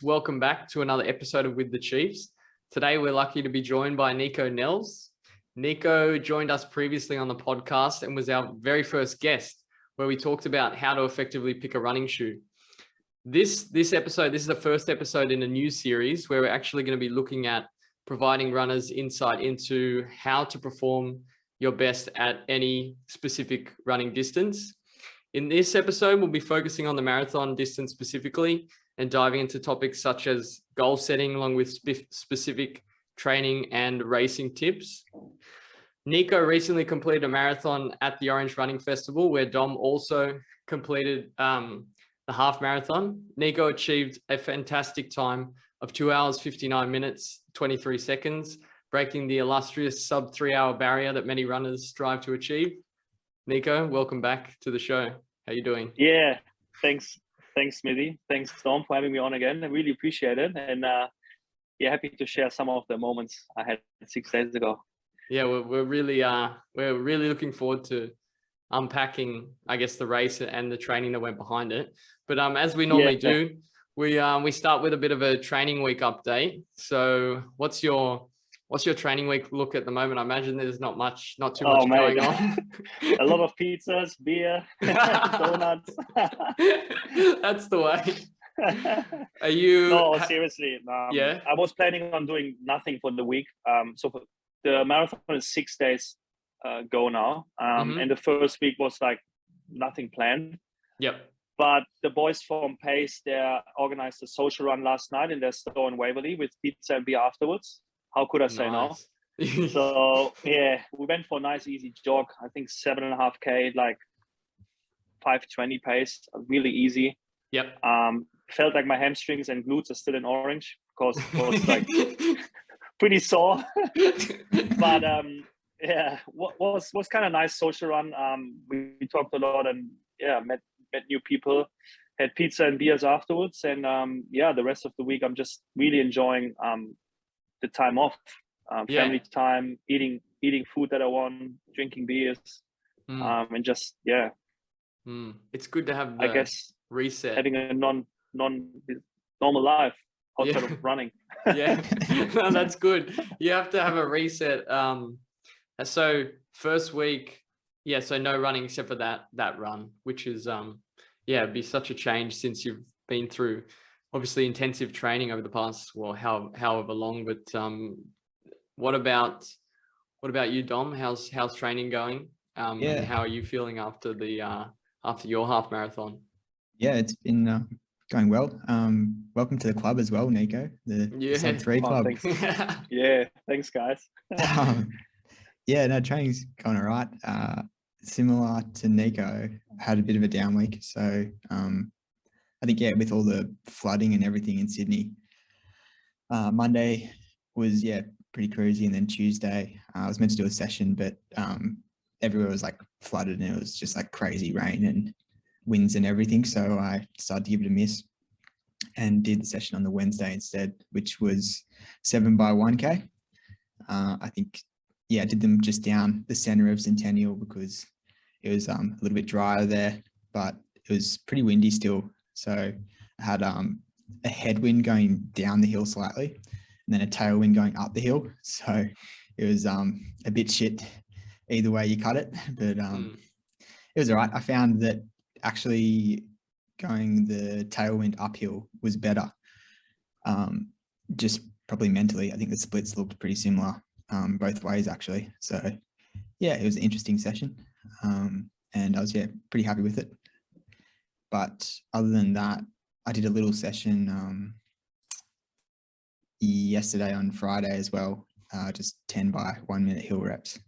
welcome back to another episode of With the Chiefs. Today, we're lucky to be joined by Nico Nelles. Nico joined us previously on the podcast and was our very first guest, where we talked about how to effectively pick a running shoe. This episode, this is the first episode in a new series where we're actually going to be looking at providing runners insight into how to perform your best at any specific running distance. In this episode, we'll be focusing on the marathon distance specifically and diving into topics such as goal setting along with specific training and racing tips. Nico recently completed a marathon at the Orange Running Festival, where Dom also completed the half marathon. Nico achieved a fantastic time of 2 hours, 59 minutes, 23 seconds, breaking the illustrious sub 3 hour barrier that many runners strive to achieve. Nico, welcome back to the show. How you doing? Yeah, thanks, Smithy. Thanks, Dom, for having me on again. I really appreciate it, and happy to share some of the moments I had 6 days ago. Yeah, we're really looking forward to unpacking, I guess, the race and the training that went behind it. But as we normally do, we start with a bit of a training week update. So, what's your training week look at the moment? I imagine there's not too much going on. A lot of pizzas, beer, donuts. That's the way. Are you? No, seriously. Yeah. I was planning on doing nothing for the week. So for the marathon is 6 days go now. And the first week was like nothing planned. Yep. But the boys from Pace, they organized a social run last night in their store in Waverley with pizza and beer afterwards. How could I say no? So yeah, we went for a nice easy jog. I think 7.5K, like 5:20 pace, really easy. Yep. Felt like my hamstrings and glutes are still in orange because it was like pretty sore. But was kind of nice social run. We talked a lot and met new people, had pizza and beers afterwards, and the rest of the week I'm just really enjoying the time off, family time, eating food that I want, drinking beers, and just It's good to have the, I guess, reset, having a normal life outside of running. Yeah, no, that's good. You have to have a reset. So first week, so no running except for that run, which is it'd be such a change since you've been through obviously intensive training over the past, however long. But what about you, Dom? How's training going? And how are you feeling after your half marathon? Yeah, it's been going well. Welcome to the club as well, Nico. The Sub 3 club. Thanks. Thanks, guys. Training's going all right. Similar to Nico, had a bit of a down week. So I think, with all the flooding and everything in Sydney, Monday was, pretty cruisy. And then Tuesday, I was meant to do a session, but everywhere was like flooded and it was just like crazy rain and winds and everything. So I decided to give it a miss and did the session on the Wednesday instead, which was 7 by 1K. I think, I did them just down the center of Centennial because it was a little bit drier there, but it was pretty windy still. So I had a headwind going down the hill slightly and then a tailwind going up the hill. So it was a bit shit either way you cut it, but it was all right. I found that actually going the tailwind uphill was better, just probably mentally. I think the splits looked pretty similar both ways actually. So it was an interesting session, and I was pretty happy with it. But other than that, I did a little session yesterday on Friday as well, just 10 by 1 minute hill reps,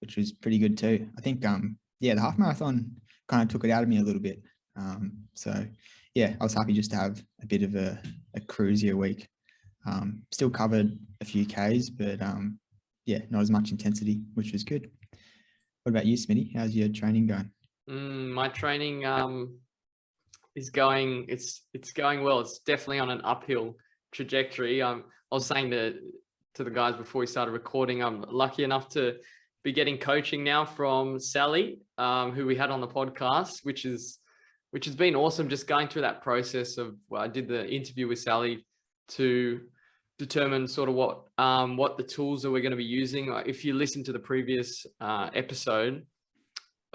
which was pretty good too. I think the half marathon kind of took it out of me a little bit. I was happy just to have a bit of a cruisier week. Still covered a few Ks, but not as much intensity, which was good. What about you, Smitty? How's your training going? My training is going. It's going well. It's definitely on an uphill trajectory. I was saying to the guys before we started recording, I'm lucky enough to be getting coaching now from Sally, who we had on the podcast, which is which has been awesome. Just going through that process of, well, I did the interview with Sally to determine sort of what the tools that we're going to be using. If you listen to the previous episode,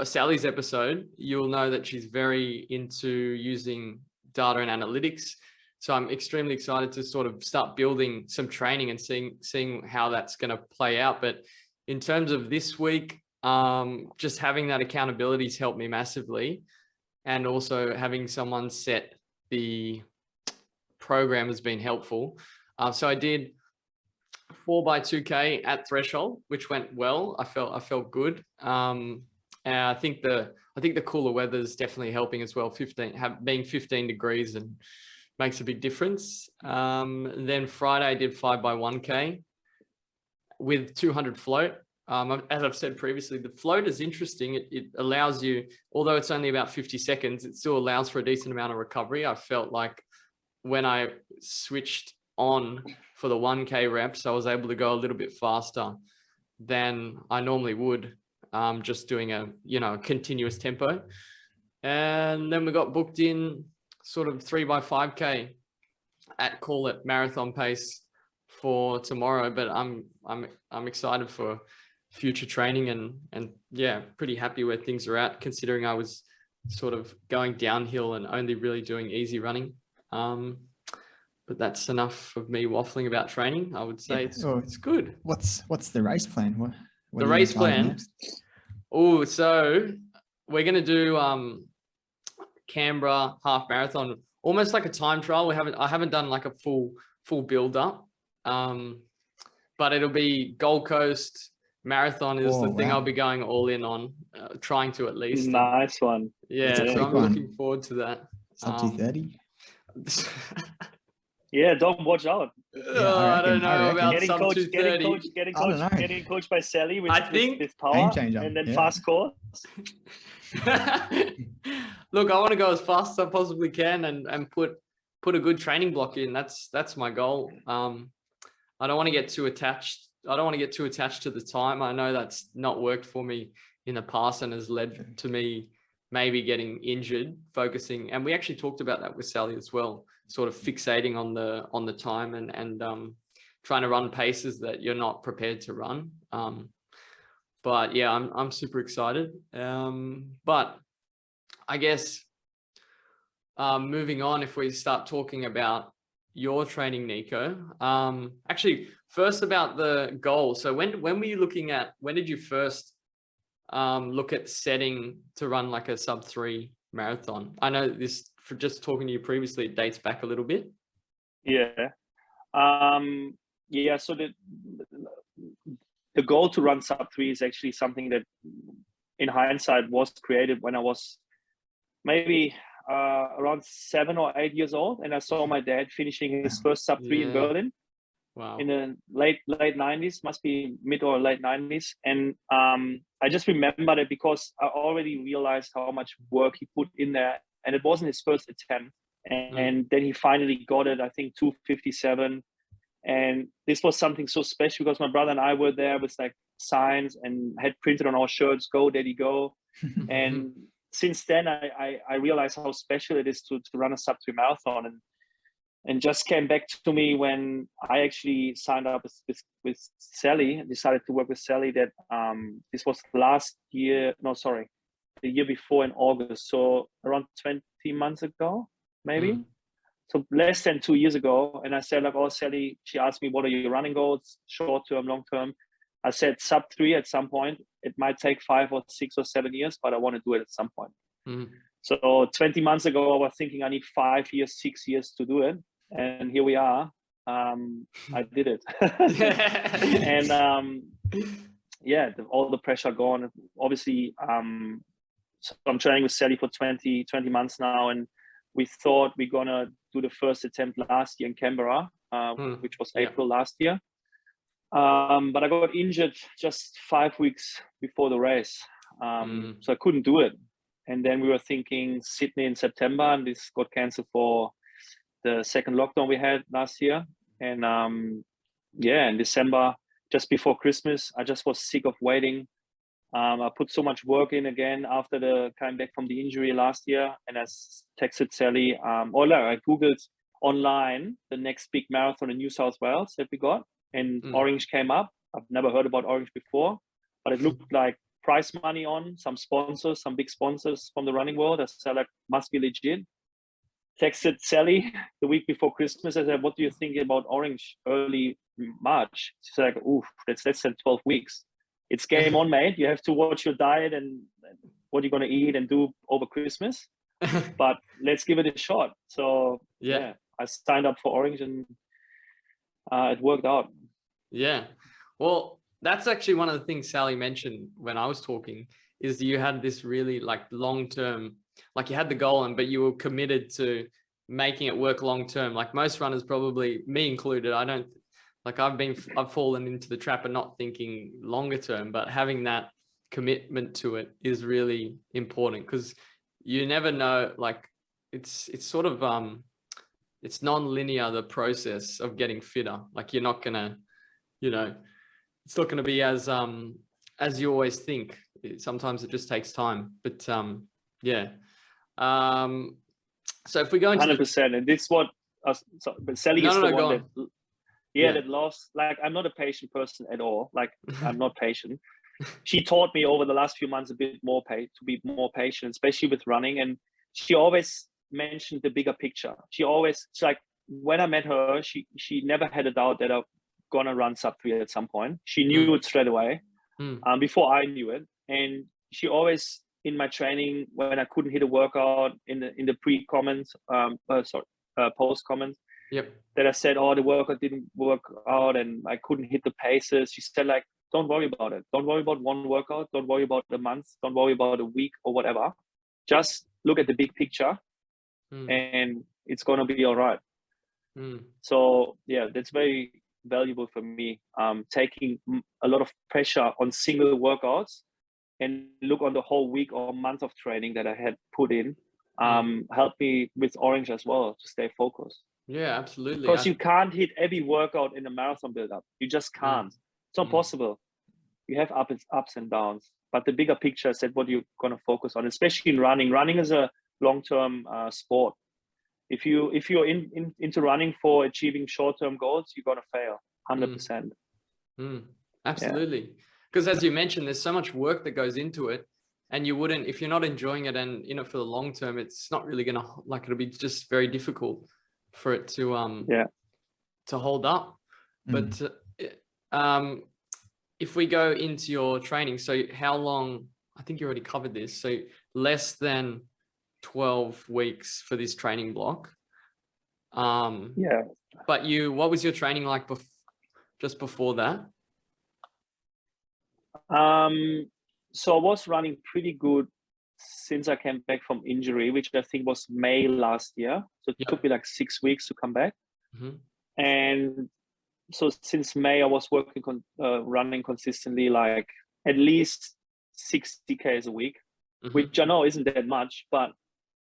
Sally's episode, you'll know that she's very into using data and analytics. So I'm extremely excited to sort of start building some training and seeing how that's going to play out. But in terms of this week, just having that accountability has helped me massively. And also having someone set the program has been helpful. So I did 4x2K at threshold, which went well. I felt good. And I think the cooler weather is definitely helping as well. Being 15 degrees and makes a big difference. Then Friday I did 5x1K with 200 float. As I've said previously, the float is interesting. It allows you, although it's only about 50 seconds, it still allows for a decent amount of recovery. I felt like when I switched on for the 1K reps, I was able to go a little bit faster than I normally would, just doing a continuous tempo. And then we got booked in sort of 3x5K at, call it, marathon pace for tomorrow. But I'm excited for future training and yeah, pretty happy where things are at, considering I was sort of going downhill and only really doing easy running. But that's enough of me waffling about training. I would say it's good. What's the race plan? What the are you race gonna target plan? next? Oh, so we're gonna do Canberra half marathon, almost like a time trial. I haven't done like a full build up, but it'll be Gold Coast marathon is the thing wow. I'll be going all in on, trying to at least. Nice one. Yeah, That's a so big I'm one. looking forward to that. Sub 230. Yeah, don't watch out. I don't know about Getting sub coached, 230. getting coached by Sally with power Game changer. and then Yeah. fast course. Look, I want to go as fast as I possibly can and put a good training block in. That's my goal. I don't want to get too attached. I don't want to get too attached to the time. I know that's not worked for me in the past and has led to me maybe getting injured, focusing. And we actually talked about that with Sally as well, sort of fixating on the time and trying to run paces that you're not prepared to run. But yeah, I'm super excited. But I guess moving on, if we start talking about your training, Nico, actually first about the goal. So when were you looking at, when did you first look at setting to run like a sub 3 marathon? I know this, for just talking to you previously, it dates back a little bit. Yeah. So the goal to run sub 3 is actually something that in hindsight was created when I was maybe around 7 or 8 years old, and I saw my dad finishing his first sub 3 in Berlin. Wow. In the late 90s, must be mid or late 90s. And I just remember that because I already realized how much work he put in there, and it wasn't his first attempt. And then he finally got it, I think 2:57. And this was something so special because my brother and I were there with like signs and had printed on our shirts, "Go Daddy Go." And since then I realized how special it is to run a sub 3 marathon, and just came back to me when I actually signed up with Sally, decided to work with Sally, that this was the year before in August. So around 20 months ago, maybe. So less than 2 years ago. And I said, like, oh, Sally, she asked me, what are your running goals? Short term, long term. I said sub 3 at some point. It might take 5 or 6 or 7 years, but I want to do it at some point. So 20 months ago, I was thinking I need 5 years, 6 years to do it. And here we are. I did it. And all the pressure gone. Obviously, so I'm training with Sally for 20 months now. And we thought we're going to do the first attempt last year in Canberra, which was April last year. But I got injured just 5 weeks before the race. So I couldn't do it. And then we were thinking Sydney in September, and this got cancelled for the second lockdown we had last year. And in December, just before Christmas, I just was sick of waiting I put so much work in again after the coming back from the injury last year, and I texted Sally, or no, I Googled online the next big marathon in New South Wales that we got, and Orange came up. I've never heard about Orange before, but it looked like prize money on, some sponsors, some big sponsors from the running world. I said, like, must be legit. Texted Sally the week before Christmas. I said, what do you think about Orange early March? She's like, oof, that's less than 12 weeks. It's game on, mate. You have to watch your diet and what you're going to eat and do over Christmas. But let's give it a shot. So yeah, I signed up for Orange, and it worked out. Yeah. Well, that's actually one of the things Sally mentioned when I was talking, is you had this really like long-term, like you had the goal but you were committed to making it work long-term. Like most runners, probably me included, I've fallen into the trap of not thinking longer term, but having that commitment to it is really important, because you never know, like it's sort of, it's non-linear, the process of getting fitter. Like you're not gonna, it's not gonna be as you always think. Sometimes it just takes time, but yeah. So if we go into 100%, and this is what, but Sally is the one that lost. Like, I'm not a patient person at all. Like, I'm not patient. She taught me over the last few months a bit more to be more patient, especially with running. And she always mentioned the bigger picture. It's like, when I met her, she never had a doubt that I'm gonna run sub 3 at some point. She knew it straight away, before I knew it. And she always, in my training, when I couldn't hit a workout, in the post comments, that I said, oh, the workout didn't work out and I couldn't hit the paces. She said, like, don't worry about it. Don't worry about one workout. Don't worry about a month. Don't worry about a week or whatever. Just look at the big picture, and it's going to be all right. So yeah, that's very valuable for me. Taking a lot of pressure on single workouts and look on the whole week or month of training that I had put in, helped me with Orange as well to stay focused. Yeah, absolutely. Because you can't hit every workout in a marathon build-up. You just can't. It's not possible. You have ups and downs. But the bigger picture is that what you're going to focus on, especially in running. Running is a long-term sport. If you're into running for achieving short-term goals, you're going to fail 100%. Absolutely. Because as you mentioned, there's so much work that goes into it, and you wouldn't, if you're not enjoying it and in it for the long term, it's not really going to, like, it'll be just very difficult for it to to hold up. But if we go into your training, so how long, I think you already covered this, so less than 12 weeks for this training block. But what was your training like just before that? So I was running pretty good since I came back from injury, which I think was May last year. So it took me like 6 weeks to come back. And so since May, I was working running consistently, like at least 60 Ks a week, which I know isn't that much, but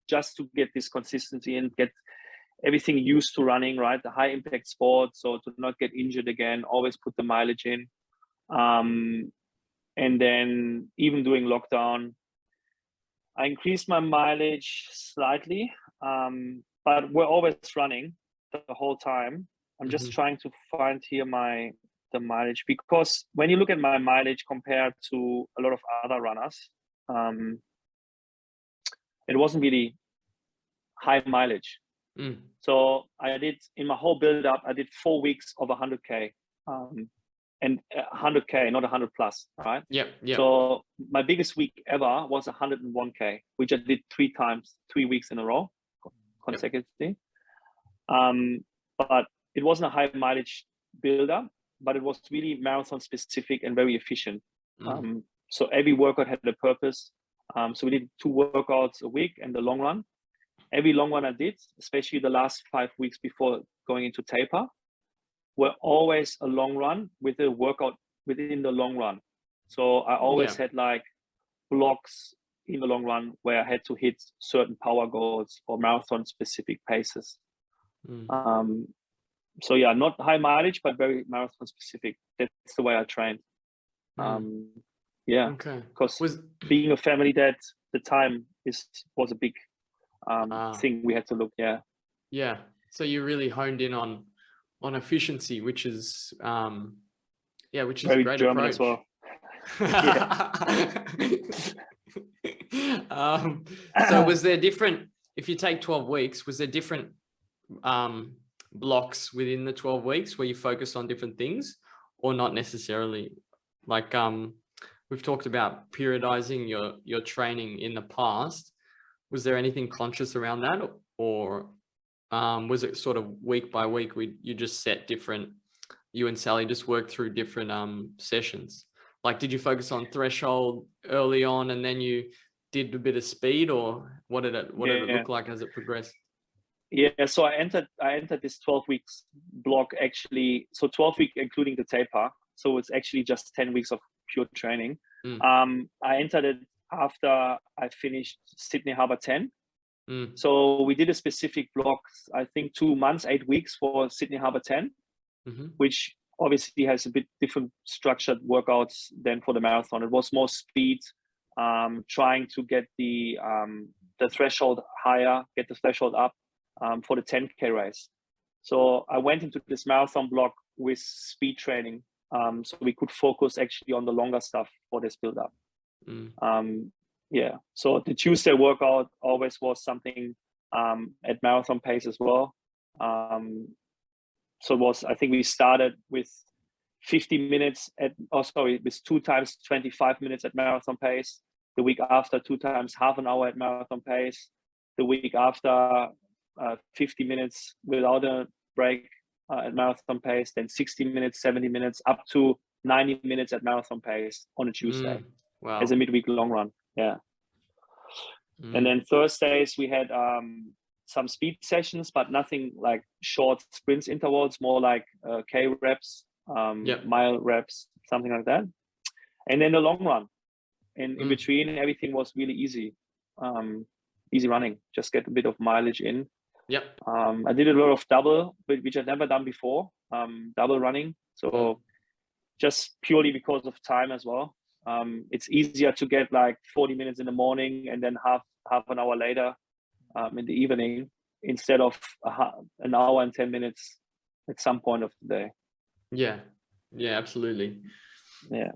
just to get this consistency and get everything used to running, right? The high impact sport. So to not get injured again, always put the mileage in. And then even during lockdown, I increased my mileage slightly, but we're always running the whole time. I'm just trying to find here the mileage, because when you look at my mileage compared to a lot of other runners, it wasn't really high mileage. So I did, in my whole build up, I did 4 weeks of 100K, and 100K, not 100 plus, right? So my biggest week ever was 101K, which I did 3 weeks in a row consecutively. But it wasn't a high mileage build-up, but it was really marathon specific and very efficient. So every workout had a purpose. So we did 2 workouts a week and the long run. Every long run I did, especially the last 5 weeks before going into taper, were always a long run with a workout within the long run. So I always had like blocks in the long run where I had to hit certain power goals or marathon specific paces. So yeah, not high mileage, but very marathon specific. That's the way I trained. Yeah, Okay. because Was being a family dad, the time was a big ah, thing we had to look. Yeah. yeah. So you really honed in on efficiency, which is which is a Very great German as approach. well. Yeah. So was there different, if you take 12 weeks, was there different blocks within the 12 weeks where you focused on different things, or not necessarily? Like we've talked about periodizing your training in the past. Was there anything conscious around that, or was it sort of week by week you just set different, you and Sally just worked through different sessions? Like, did you focus on threshold early on and then you did a bit of speed, or what did it look like as it progressed? Yeah, so I entered this 12 weeks block actually. So 12 week including the taper. So it's actually just 10 weeks of pure training. I entered it after I finished Sydney Harbour 10. So we did a specific block, I think 2 months, 8 weeks for Sydney Harbour 10, which obviously has a bit different structured workouts than for the marathon. It was more speed, trying to get the threshold higher, get the threshold up for the 10K race. So I went into this marathon block with speed training, so we could focus actually on the longer stuff for this build up. Yeah, so the Tuesday workout always was something at marathon pace as well. So it was, I think we started with 50 minutes with 2 times 25 minutes at marathon pace. The week after, 2 times half an hour at marathon pace. The week after, 50 minutes without a break at marathon pace. Then 60 minutes, 70 minutes, up to 90 minutes at marathon pace on a Tuesday. Wow. As a midweek long run. Yeah. And then Thursdays we had some speed sessions, but nothing like short sprints intervals, more like K reps, mile reps, something like that. And then the long run. And in between, everything was really easy. Easy running, just get a bit of mileage in. Yep. I did a lot of double, which I'd never done before, double running. So just purely because of time as well. It's easier to get like 40 minutes in the morning and then half an hour later in the evening, instead of an hour and 10 minutes at some point of the day. Yeah, absolutely. Yeah.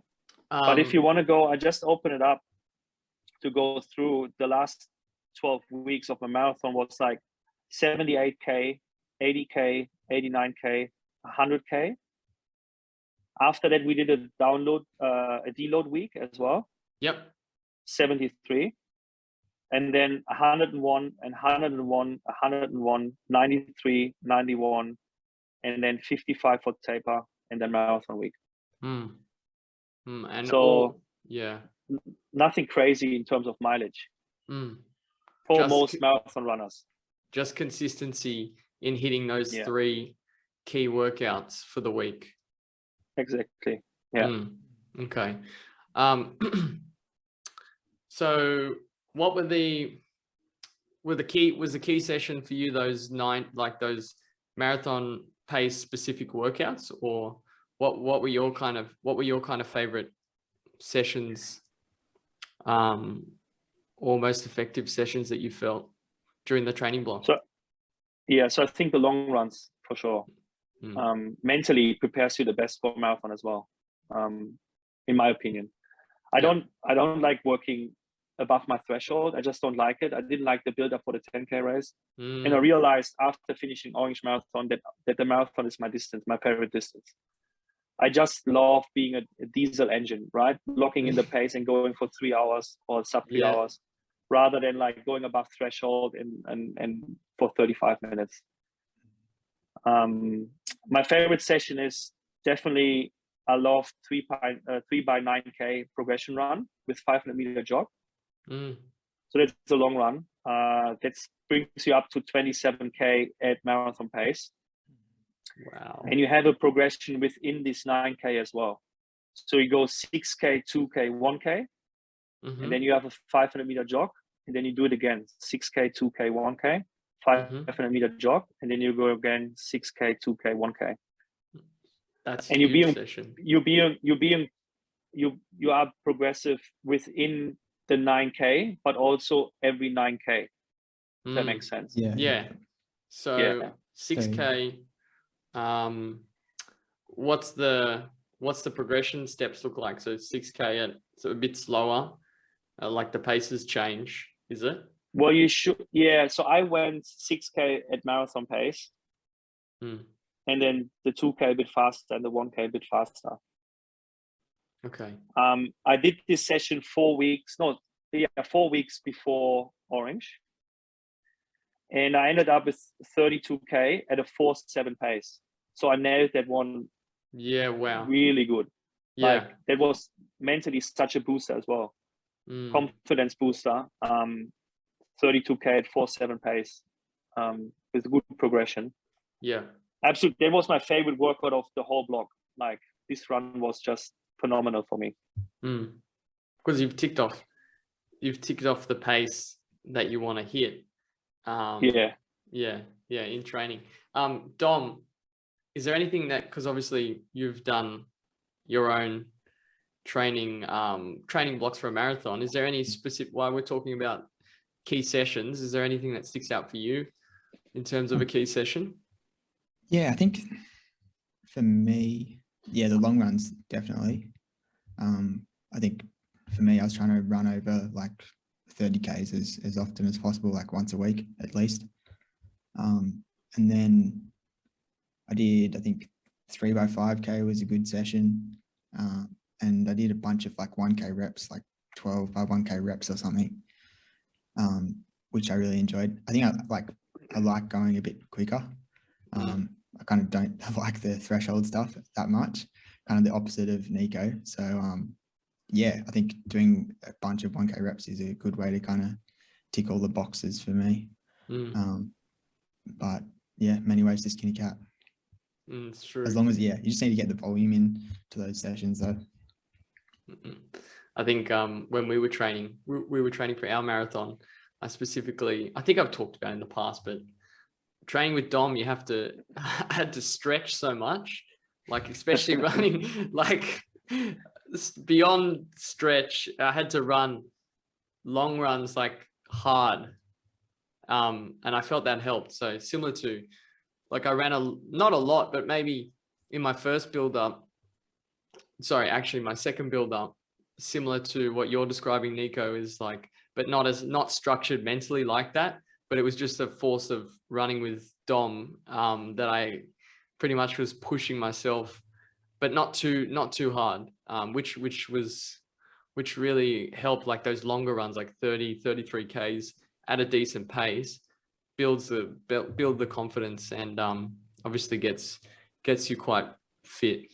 But if you want to go, I just open it up to go through the last 12 weeks of my marathon. Was like 78K, 80K, 89K, 100K. After that, we did a deload week as well. Yep. 73. And then 101 and 101, 101, 93, 91, and then 55 for taper, and then marathon week. And so yeah, nothing crazy in terms of mileage for most marathon runners. Just consistency in hitting those 3 key workouts for the week. Exactly. Yeah. Okay. So what was the key session for you, those 9, like those marathon pace specific workouts, or what were your kind of favorite sessions, or most effective sessions that you felt during the training block? So I think the long runs for sure. Mentally prepares you the best for marathon as well, in my opinion. I don't like working above my threshold. I just don't like it. I didn't like the build up for the 10K race. And I realized after finishing Orange Marathon that the marathon is my favorite distance. I just love being a diesel engine, right? Locking in the pace and going for 3 hours or sub 3 hours, rather than like going above threshold and for 35 minutes. My favorite session is definitely, I love 3 by 9K progression run with 500 meter jog. So that's a long run. That brings you up to 27K at marathon pace. Wow. And you have a progression within this 9K as well. So you go 6K, 2K, 1K, and then you have a 500 meter jog, and then you do it again, 6K, 2K, 1K, 500 meter jog, and then you go again 6K, 2K, 1K. That's and huge session. you're being you are progressive within the 9K, but also every 9K. If that makes sense. Yeah. So Yeah. 6K, what's the progression steps look like? So 6K so a bit slower, like the paces change, is it? Well, you should, yeah. So I went 6K at marathon pace, and then the 2K a bit faster and the 1K a bit faster. Okay. I did this session 4 weeks before Orange, and I ended up with 32K at a 4.7 pace. So I nailed that one. Yeah. Wow. Really good. Yeah. Like that was mentally such a booster as well. Confidence booster. 32K at 4.7 pace, with good progression. Yeah. Absolutely. That was my favorite workout of the whole block. Like this run was just phenomenal for me. Because you've ticked off the pace that you want to hit. Yeah, in training. Dom, is there anything that, because obviously you've done your own training blocks for a marathon, is there any specific, while we're talking about key sessions, is there anything that sticks out for you in terms of a key session? Yeah, I think for me, the long runs, definitely. I think for me, I was trying to run over like 30Ks as often as possible, like once a week at least. And then I did, I think 3x5K was a good session. And I did a bunch of like 1K reps, like 12 by 1K reps or something, which I really enjoyed. I think I like going a bit quicker. I kind of don't like the threshold stuff that much, kind of the opposite of Nico. So I think doing a bunch of 1K reps is a good way to kind of tick all the boxes for me. But yeah, many ways to skin a cat. It's true. As long as, you just need to get the volume in to those sessions though. I think when we were training for our marathon, I think I've talked about it in the past, but training with Dom, I had to stretch so much, like especially running, like beyond stretch, I had to run long runs like hard. And I felt that helped. So similar to, like I ran not a lot, but maybe in my first build up, my second build up, similar to what you're describing, Nico, is like, but not structured mentally like that, but it was just a force of running with Dom, that I pretty much was pushing myself, but not too hard, which really helped, like those longer runs, like 33Ks at a decent pace, build the confidence, and obviously gets you quite fit.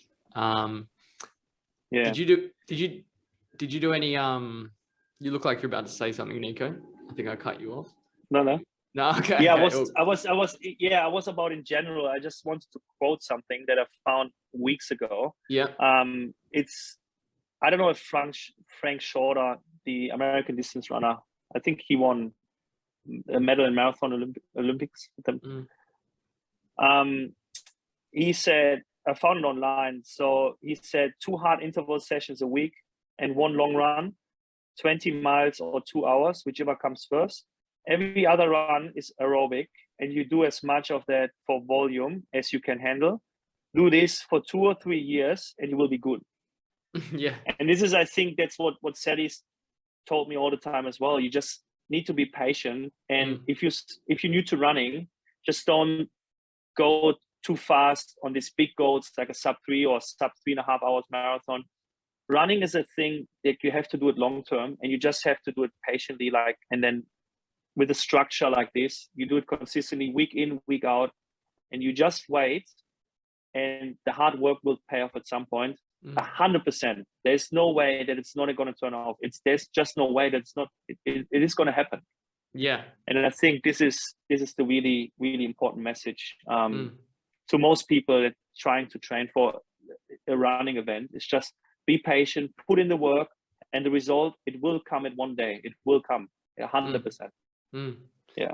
Did you do any you look like you're about to say something, Nico. I think I cut you off. No. No, okay. Yeah, okay. I was about in general. I just wanted to quote something that I found weeks ago. Yeah. I don't know if Frank Shorter, the American distance runner, I think he won a medal in marathon Olympics with them. He said, I found it online. So he said 2 hard interval sessions a week and 1 long run, 20 miles or 2 hours, whichever comes first. Every other run is aerobic, and you do as much of that for volume as you can handle. Do this for 2 or 3 years and you will be good. Yeah. And this is, I think that's what Sally's told me all the time as well. You just need to be patient. And if you're new to running, just don't go too fast on these big goals, like a sub 3 or sub 3.5 hours marathon. Running is a thing that you have to do it long term, and you just have to do it patiently, and then with a structure like this, you do it consistently, week in, week out, and you just wait, and the hard work will pay off at some point. 100%. There's no way that it's not going to turn off. There's just no way that it is going to happen. Yeah. And I think this is the really, really important message to most people that trying to train for a running event. It's just be patient, put in the work, and the result, it will come at one day. It will come 100%.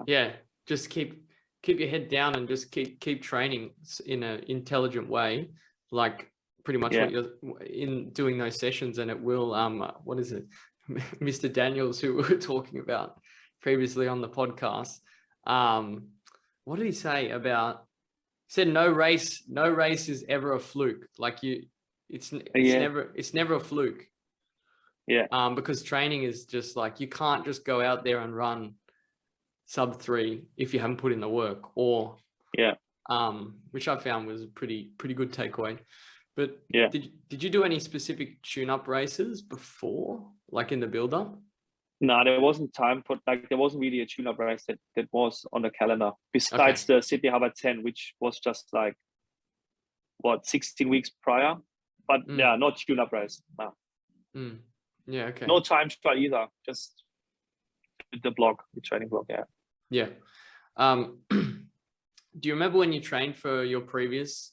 Yeah. Just keep your head down and just keep training in an intelligent way. Like pretty much what you're in doing those sessions, and it will what is it, Mr. Daniels, who we were talking about previously on the podcast, what did he say about, he said no race is ever a fluke. Like it's never a fluke. Because training is just like, you can't just go out there and run sub 3 if you haven't put in the work, or which I found was a pretty good takeaway. But did you do any specific tune-up races before, like in the build-up? No, there wasn't time for, like, there wasn't really a tune-up race that was on the calendar besides the Sydney Harbour 10, which was just like 16 weeks prior. But not tune-up race. No. Yeah. Okay. No time trial either. Just the training blog. Yeah. Do you remember when you trained for your previous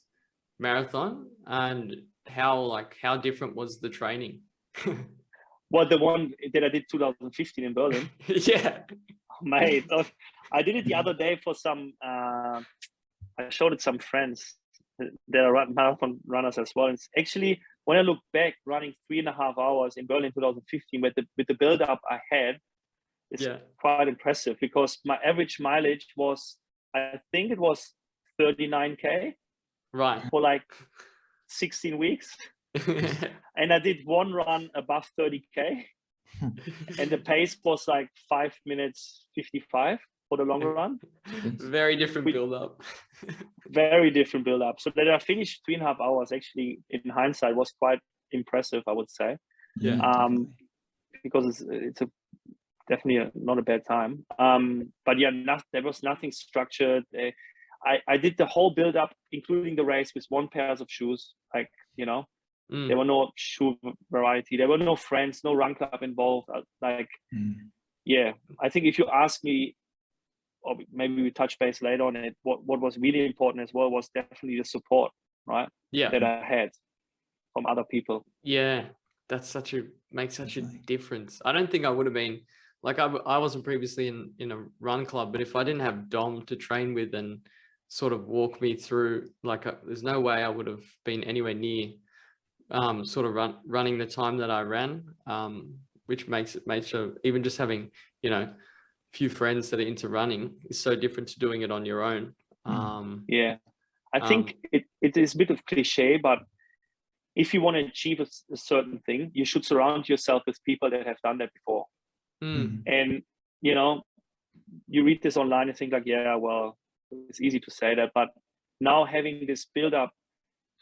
marathon, and how different was the training? Well, the one that I did 2015 in Berlin. Mate, I did it the other day for some. I showed it some friends. They're marathon runners as well. It's actually, when I look back, running 3.5 hours in Berlin 2015 with the build up I had, is quite impressive, because my average mileage was, I think it was 39K, right, for like 16 weeks. And I did one run above 30K, and the pace was like 5 minutes 55 for the long run. Very different build up. Very different build up. So that I finished 3.5 hours, actually, in hindsight, was quite impressive, I would say. Because it's definitely not a bad time. But there was nothing structured. I did the whole build up, including the race, with one pair of shoes. Like, there were no shoe variety. There were no friends, no run club involved. I think if you ask me, or maybe we touch base later on it, what was really important as well was definitely the support, right? That I had from other people. Yeah, that's makes such a difference. I don't think I would have been, like, I wasn't previously in a run club, but if I didn't have Dom to train with and sort of walk me through, like, there's no way I would have been anywhere near sort of running the time that I ran, which makes sure even just having, few friends that are into running is so different to doing it on your own. I think it is a bit of cliche, but if you want to achieve a certain thing, you should surround yourself with people that have done that before. And you read this online and think like, well, it's easy to say that, but now having this build up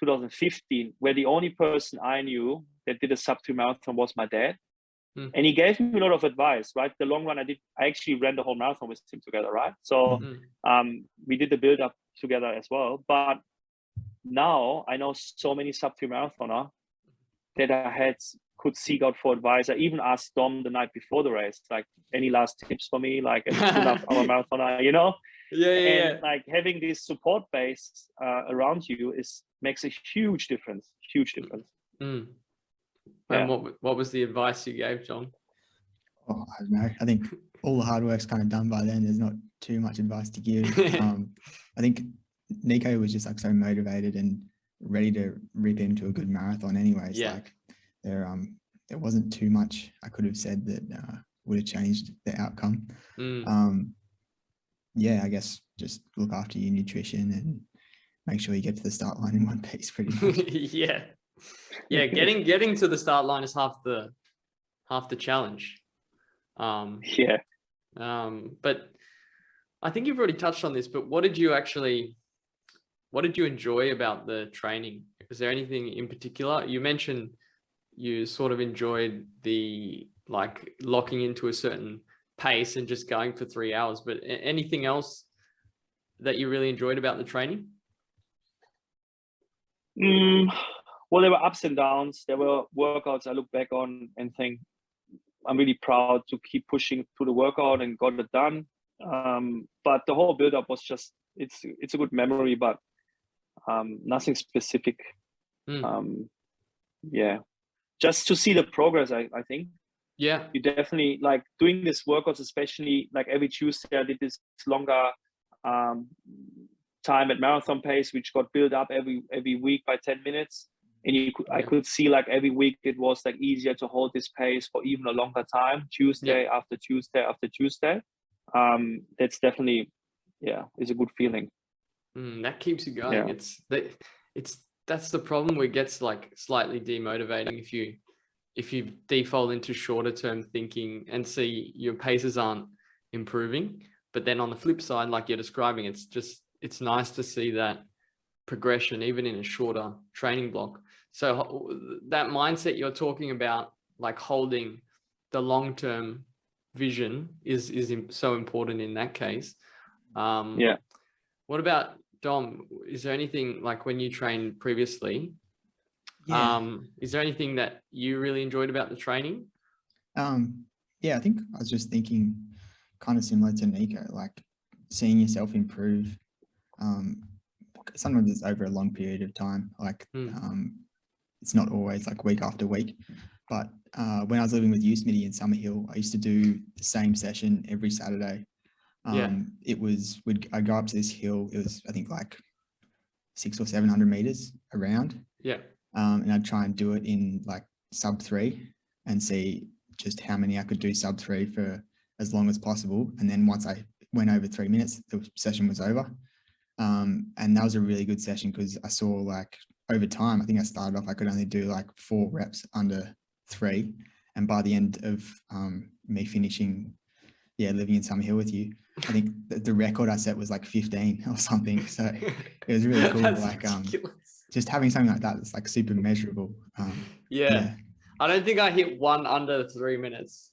2015, where the only person I knew that did a sub-2 marathon was my dad. And he gave me a lot of advice, right? The long run I actually ran the whole marathon with him together, right? So we did the build up together as well. But now I know so many sub-2 marathoner that I could seek out for advice. I even asked Dom the night before the race, like, any last tips for me, like a 2.5 hour marathoner, And like having this support base around you makes a huge difference. And what was the advice you gave, John? Oh, I don't know. I think all the hard work's kind of done by then. There's not too much advice to give. I think Nico was just like so motivated and ready to rip into a good marathon anyways. Like there wasn't too much I could have said that would have changed the outcome. I guess just look after your nutrition and make sure you get to the start line in one piece pretty much. Getting to the start line is half the challenge. But I think you've already touched on this, but what did you enjoy about the training? Was there anything in particular? You mentioned you sort of enjoyed the, like, locking into a certain pace and just going for 3 hours, but anything else that you really enjoyed about the training? Well, there were ups and downs. There were workouts I look back on and think I'm really proud to keep pushing through the workout and got it done. But the whole build up was just, it's a good memory, but nothing specific. Just to see the progress, I think. You definitely, like, doing this workouts, especially like every Tuesday I did this longer time at marathon pace, which got built up every week by 10 minutes. and I could see like every week it was like easier to hold this pace for even a longer time, Tuesday after Tuesday after Tuesday. That's definitely, is a good feeling. That keeps you going. That's the problem where it gets like slightly demotivating if you default into shorter term thinking and see your paces aren't improving. But then on the flip side, like you're describing, it's nice to see that progression even in a shorter training block. So that mindset you're talking about, like holding the long-term vision is so important in that case. What about Dom? Is there anything like when you trained previously? Is there anything that you really enjoyed about the training? I think I was just thinking kind of similar to Nico, like seeing yourself improve. Sometimes it's over a long period of time, like it's not always like week after week. But when I was living with you, Smitty, in Summerhill, I used to do the same session every Saturday. I'd go up to this hill. It was, I think, like 600 or 700 meters around. And I'd try and do it in like sub 3 and see just how many I could do sub 3 for as long as possible. And then once I went over 3 minutes, the session was over. And that was a really good session because I saw like over time, I think I started off, I could only do like 4 reps under 3. And by the end of me finishing, living in Summerhill with you, I think the record I set was like 15 or something. So it was really cool. Like just having something like that that's like super measurable. I don't think I hit one under 3 minutes.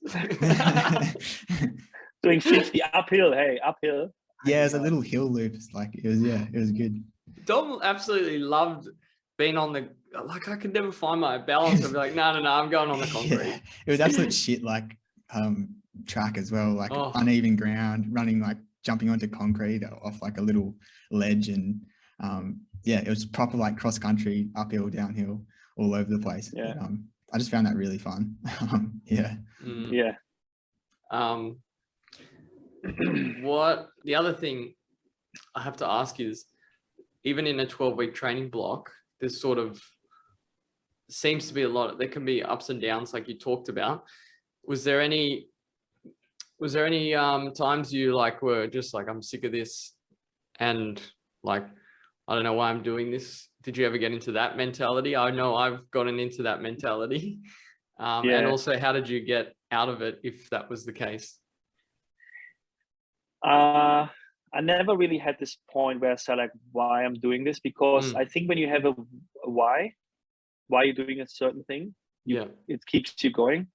Doing 50 uphill. Hey, uphill. Yeah, it's a little hill loop. It's like it was good. Dom absolutely loved being on the, like, I could never find my balance. I'd be like, no, I'm going on the concrete. It was absolute shit, like track as well, like uneven ground, running, like jumping onto concrete off like a little ledge, and it was proper like cross country, uphill, downhill, all over the place. I just found that really fun. What the other thing I have to ask is, even in a 12-week training block, there's sort of seems to be there can be ups and downs like you talked about. Was there any times you like were just like, I'm sick of this and like, I don't know why I'm doing this? Did you ever get into that mentality? I know I've gotten into that mentality. And also, how did you get out of it if that was the case? I never really had this point where I said like why I'm doing this, because I think when you have a why you're doing a certain thing, it keeps you going.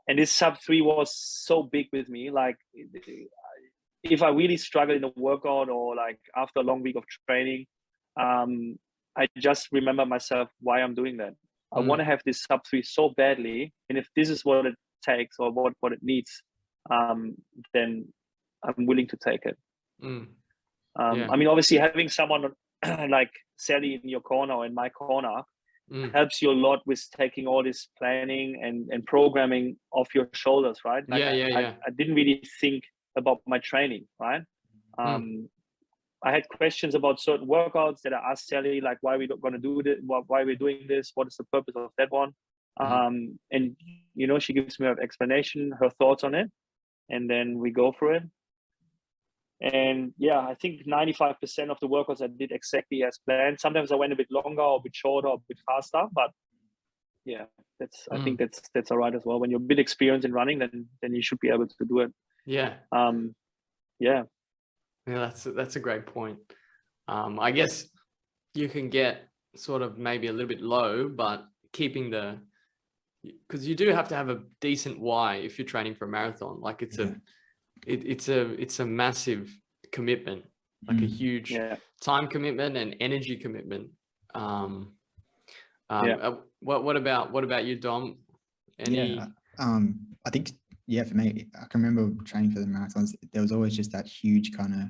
And this sub 3 was so big with me. Like if I really struggle in a workout or like after a long week of training, I just remember myself why I'm doing that. I want to have this sub 3 so badly, and if this is what it takes or what it needs, then I'm willing to take it. I mean, obviously having someone like Sally in your corner or in my corner helps you a lot with taking all this planning and programming off your shoulders, right? Like I didn't really think about my training, right? I had questions about certain workouts that I asked Sally, like why we're going to do this, why we're doing this, what is the purpose of that one? And she gives me an explanation, her thoughts on it, and then we go for it. And I think 95% of the workouts I did exactly as planned. Sometimes I went a bit longer or a bit shorter or a bit faster, but I think that's all right as well. When you're a bit experienced in running, then you should be able to do it. That's a great point. I guess you can get sort of maybe a little bit low, but keeping because you do have to have a decent why if you're training for a marathon. Like it's a massive commitment, like a huge time commitment and energy commitment. What about you, Dom? I think for me, I can remember training for the marathons, there was always just that huge kind of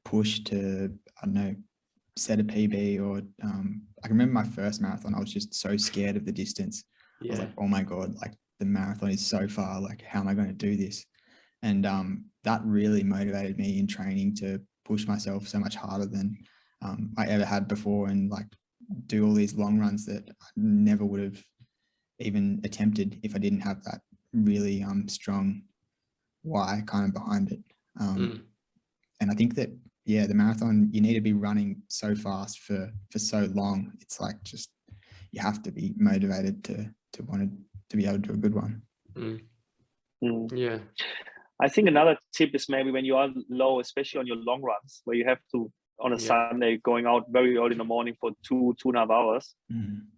push to, I don't know, set a PB, or I can remember my first marathon, I was just so scared of the distance. I was like, oh my God, like the marathon is so far, like how am I going to do this? And that really motivated me in training to push myself so much harder than I ever had before. And like do all these long runs that I never would have even attempted if I didn't have that really strong why kind of behind it. And I think that, yeah, the marathon, you need to be running so fast for so long. It's like just, you have to be motivated to want to be able to do a good one. Yeah. I think another tip is maybe when you are low, especially on your long runs, where you have to, on a Sunday, going out very early in the morning for 2.5 hours.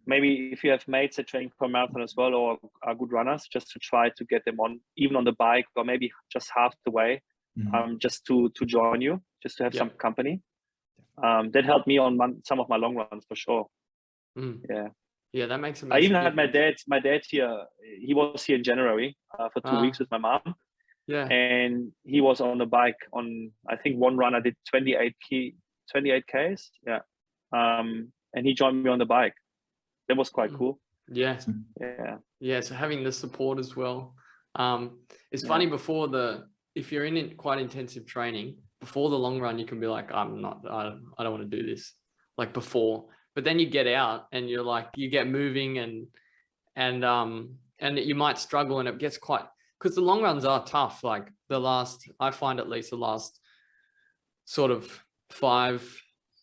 Maybe if you have mates that training for marathon as well, or are good runners, just to try to get them on, even on the bike, or maybe just half the way, just to join you, just to have some company. That helped me on some of my long runs for sure. Yeah, that makes a I even difference. had my dad here. He was here in January for 2 weeks with my mom. Yeah. And he was on the bike on, I think one run I did 28 Ks. Yeah. And he joined me on the bike. That was quite cool. Yeah. Yeah. Yeah. So having the support as well. It's funny, if you're in quite intensive training, before the long run, you can be like, I don't want to do this, like before. But then you get out and you're like, you get moving and you might struggle, and it gets quite, because the long runs are tough. Like I find at least the last sort of 5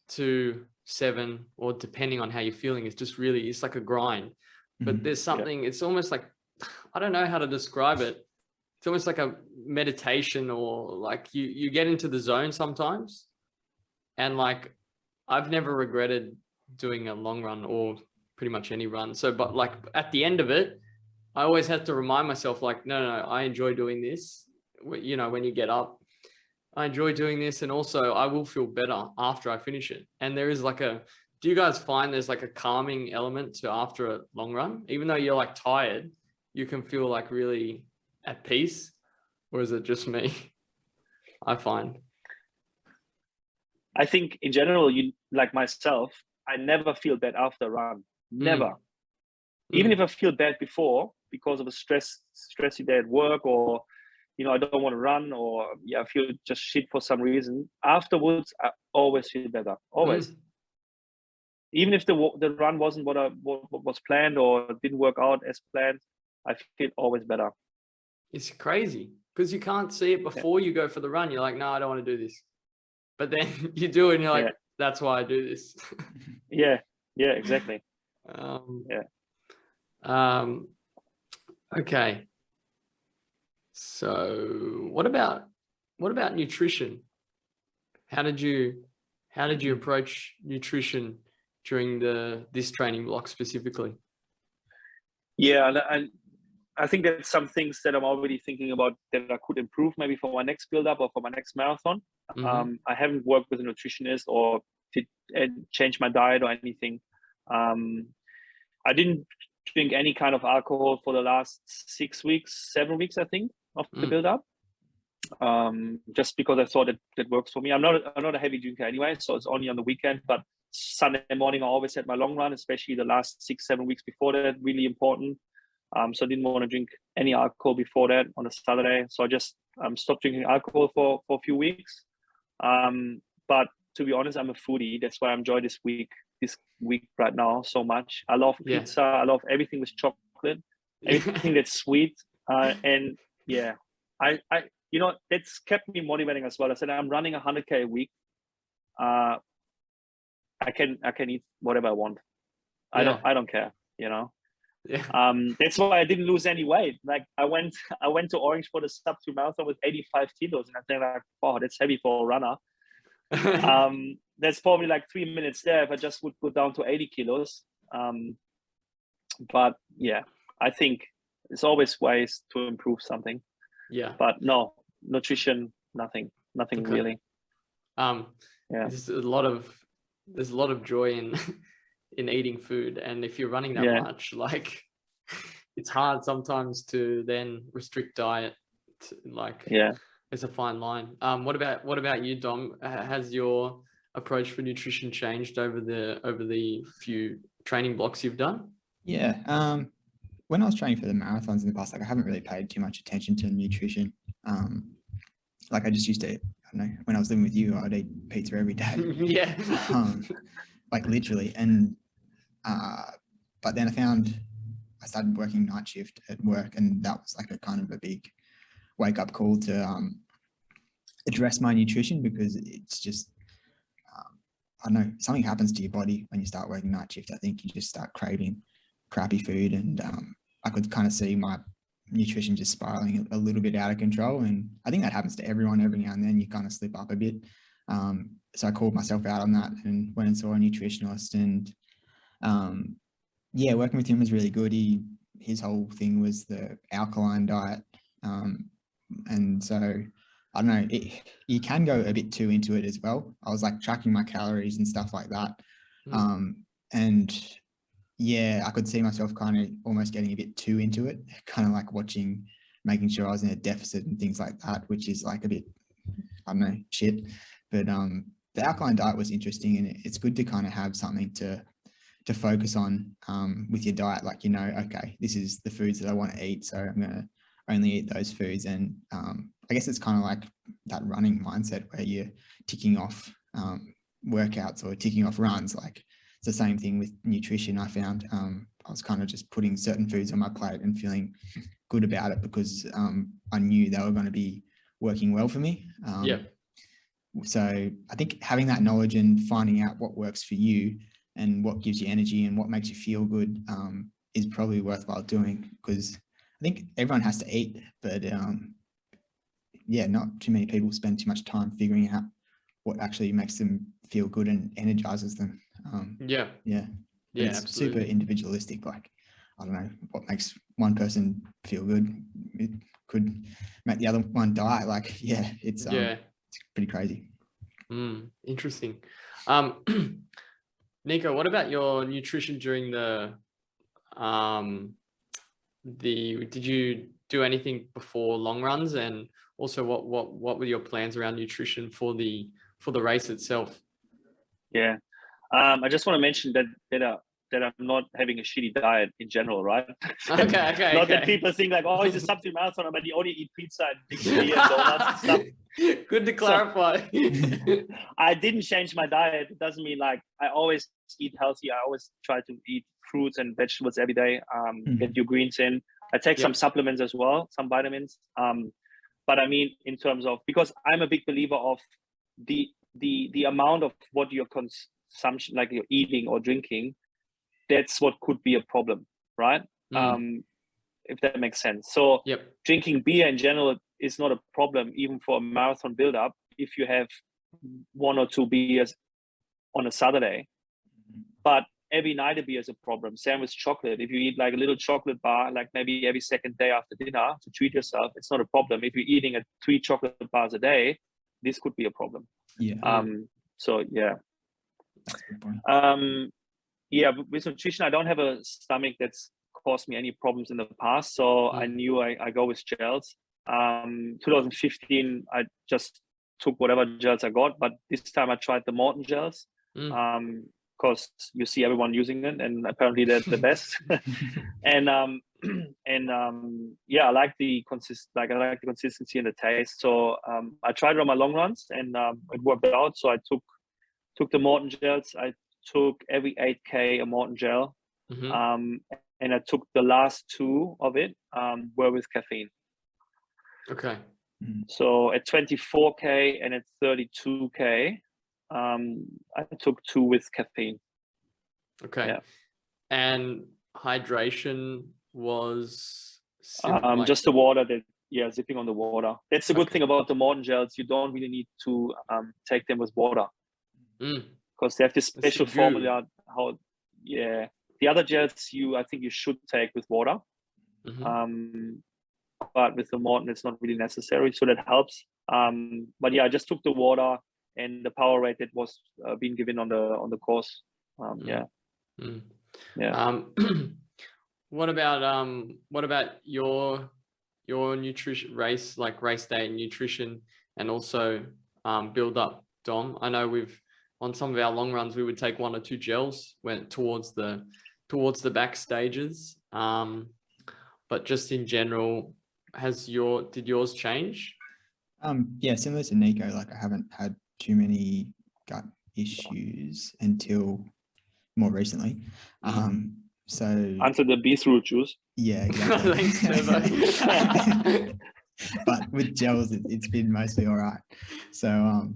to 7, or depending on how you're feeling, it's like a grind. But there's something, it's almost like, I don't know how to describe it. It's almost like a meditation, or like you get into the zone sometimes. And like, I've never regretted doing a long run, or pretty much any run. So, but like at the end of it, I always have to remind myself, like, no, I enjoy doing this. You know, when you get up, I enjoy doing this. And also I will feel better after I finish it. And there is like do you guys find there's like a calming element to after a long run, even though you're like tired, you can feel like really at peace? Or is it just me? I find. I think in general, you, like myself, I never feel bad after a run. Never. Even if I feel bad before because of a stressy day at work, or, you know, I don't want to run, or I feel just shit for some reason, afterwards, I always feel better. Always. Even if the run wasn't what was planned, or didn't work out as planned, I feel always better. It's crazy because you can't see it before you go for the run. You're like, no, I don't want to do this. But then you do it and you're like, that's why I do this. Yeah, exactly. Okay. So what about nutrition? How did you approach nutrition during this training block specifically? Yeah, and I think there's some things that I'm already thinking about that I could improve maybe for my next build up or for my next marathon. I haven't worked with a nutritionist or change my diet or anything. I didn't drink any kind of alcohol for the last 7 weeks, I think, of the build up. Just because I thought that works for me. I'm not a heavy drinker anyway, so it's only on the weekend. But Sunday morning, I always had my long run, especially the last 6-7 weeks before that, really important. So I didn't want to drink any alcohol before that on a Saturday. So I just stopped drinking alcohol for a few weeks. But to be honest, I'm a foodie. That's why I enjoy this week right now so much. I love pizza. I love everything with chocolate, everything that's sweet. And yeah, I you know, that's kept me motivating as well. I said, I'm running 100K a week. I can eat whatever I want. I don't care, you know. That's why I didn't lose any weight. Like I went to Orange for the sub 2 marathon with 85 kilos, and I think like, wow, that's heavy for a runner. That's probably like 3 minutes there if I just would go down to 80 kilos. But yeah, I think there's always ways to improve something. Yeah. But no, nutrition, nothing really. There's a lot of joy in eating food, and if you're running that much, like it's hard sometimes to then restrict diet. It's a fine line. What about you, Dom? Has your approach for nutrition changed over the few training blocks you've done? Yeah. When I was training for the marathons in the past, like I haven't really paid too much attention to nutrition. Like I just used to, I don't know, when I was living with you, I'd eat pizza every day. Yeah. Like literally. And But then I started working night shift at work, and that was like a kind of a big wake up call to address my nutrition, because it's just, I don't know, something happens to your body when you start working night shift. I think you just start craving crappy food, and I could kind of see my nutrition just spiraling a little bit out of control. And I think that happens to everyone every now and then. You kind of slip up a bit. So I called myself out on that and went and saw a nutritionist, and working with him was really good. His whole thing was the alkaline diet. And so I don't know, you can go a bit too into it as well. I was like tracking my calories and stuff like that. And I could see myself kind of almost getting a bit too into it, kind of like making sure I was in a deficit and things like that, which is like a bit, I don't know, shit. But the alkaline diet was interesting, and it's good to kind of have something to focus on with your diet. Like, okay, this is the foods that I want to eat, so I'm going to only eat those foods. And I guess it's kind of like that running mindset where you're ticking off workouts or ticking off runs. Like, it's the same thing with nutrition. I found I was kind of just putting certain foods on my plate and feeling good about it, because I knew they were going to be working well for me. So I think having that knowledge and finding out what works for you and what gives you energy and what makes you feel good is probably worthwhile doing, because I think everyone has to eat, but not too many people spend too much time figuring out what actually makes them feel good and energizes them. It's absolutely. super individualistic. Like, I don't know what makes one person feel good, it could make the other one die. Like, it's pretty crazy. Interesting. Nico, what about your nutrition during did you do anything before long runs, and also what were your plans around nutrition for the race itself? I just want to mention that I'm not having a shitty diet in general, right? Okay. Not that people think like, oh, he's a sub-3 marathoner, but he only eat pizza and big beer and donuts and stuff. Good to clarify. So, I didn't change my diet. It doesn't mean like I always eat healthy. I always try to eat fruits and vegetables every day. Get your greens in. I take some supplements as well, some vitamins. But I mean, in terms of, because I'm a big believer of the amount of what your consumption, like you're eating or drinking, that's what could be a problem, right? If that makes sense. So drinking beer in general is not a problem, even for a marathon build-up, if you have 1 or 2 beers on a Saturday. But every night a beer is a problem. Same with chocolate. If you eat like a little chocolate bar, like maybe every second day after dinner to treat yourself, it's not a problem. If you're eating 3 chocolate bars a day, this could be a problem. So that's a good point. With nutrition, I don't have a stomach that's caused me any problems in the past. So I knew I go with gels. 2015, I just took whatever gels I got, but this time I tried the Morton gels. Because you see everyone using it, and apparently they're the best. And I like the consistency and the taste. So I tried it on my long runs, and it worked out. So I took the Morton gels. I took every 8K a Morton gel, and I took the last 2 of it were with caffeine. Okay. So at 24K and at 32K. I took 2 with caffeine. Okay. And hydration was just the water zipping on the water. That's the good thing about the Morton gels. You don't really need to take them with water, because they have this special formula. The other gels I think you should take with water. But with the Morton, it's not really necessary, so that helps. But I just took the water and the power rate that was being given on the course. What about your nutrition race day nutrition, and also build up, Dom? I know on some of our long runs we would take 1 or 2 gels went towards the back stages, but just in general, did yours change? Similar to Nico, like I haven't had too many gut issues until more recently. So Until the beast root juice. yeah, exactly. Thanks, Turbo. But with gels, it's been mostly all right. So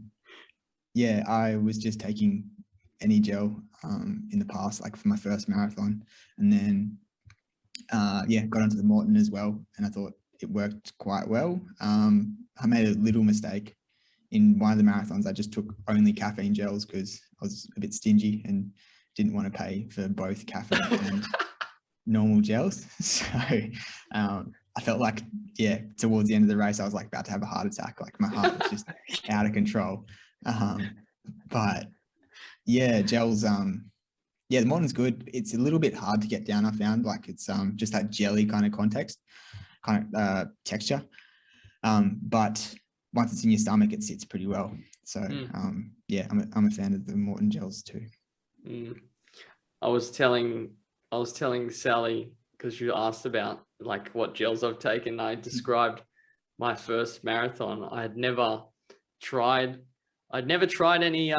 yeah, I was just taking any gel in the past, like for my first marathon, and then yeah, got onto the Morton as well, and I thought it worked quite well. I made a little mistake in one of the marathons. I just took only caffeine gels because I was a bit stingy and didn't want to pay for both caffeine and normal gels. So I felt like, yeah, towards the end of the race, I was like about to have a heart attack. Like my heart was just out of control. But yeah, gels, yeah, the Morton's good. It's a little bit hard to get down, I found. Like it's just that jelly kind of texture. But once it's in your stomach, it sits pretty well. So yeah, I'm a fan of the Morton gels too. I was telling Sally, because you asked about like what gels I've taken. I described my first marathon. I'd never tried any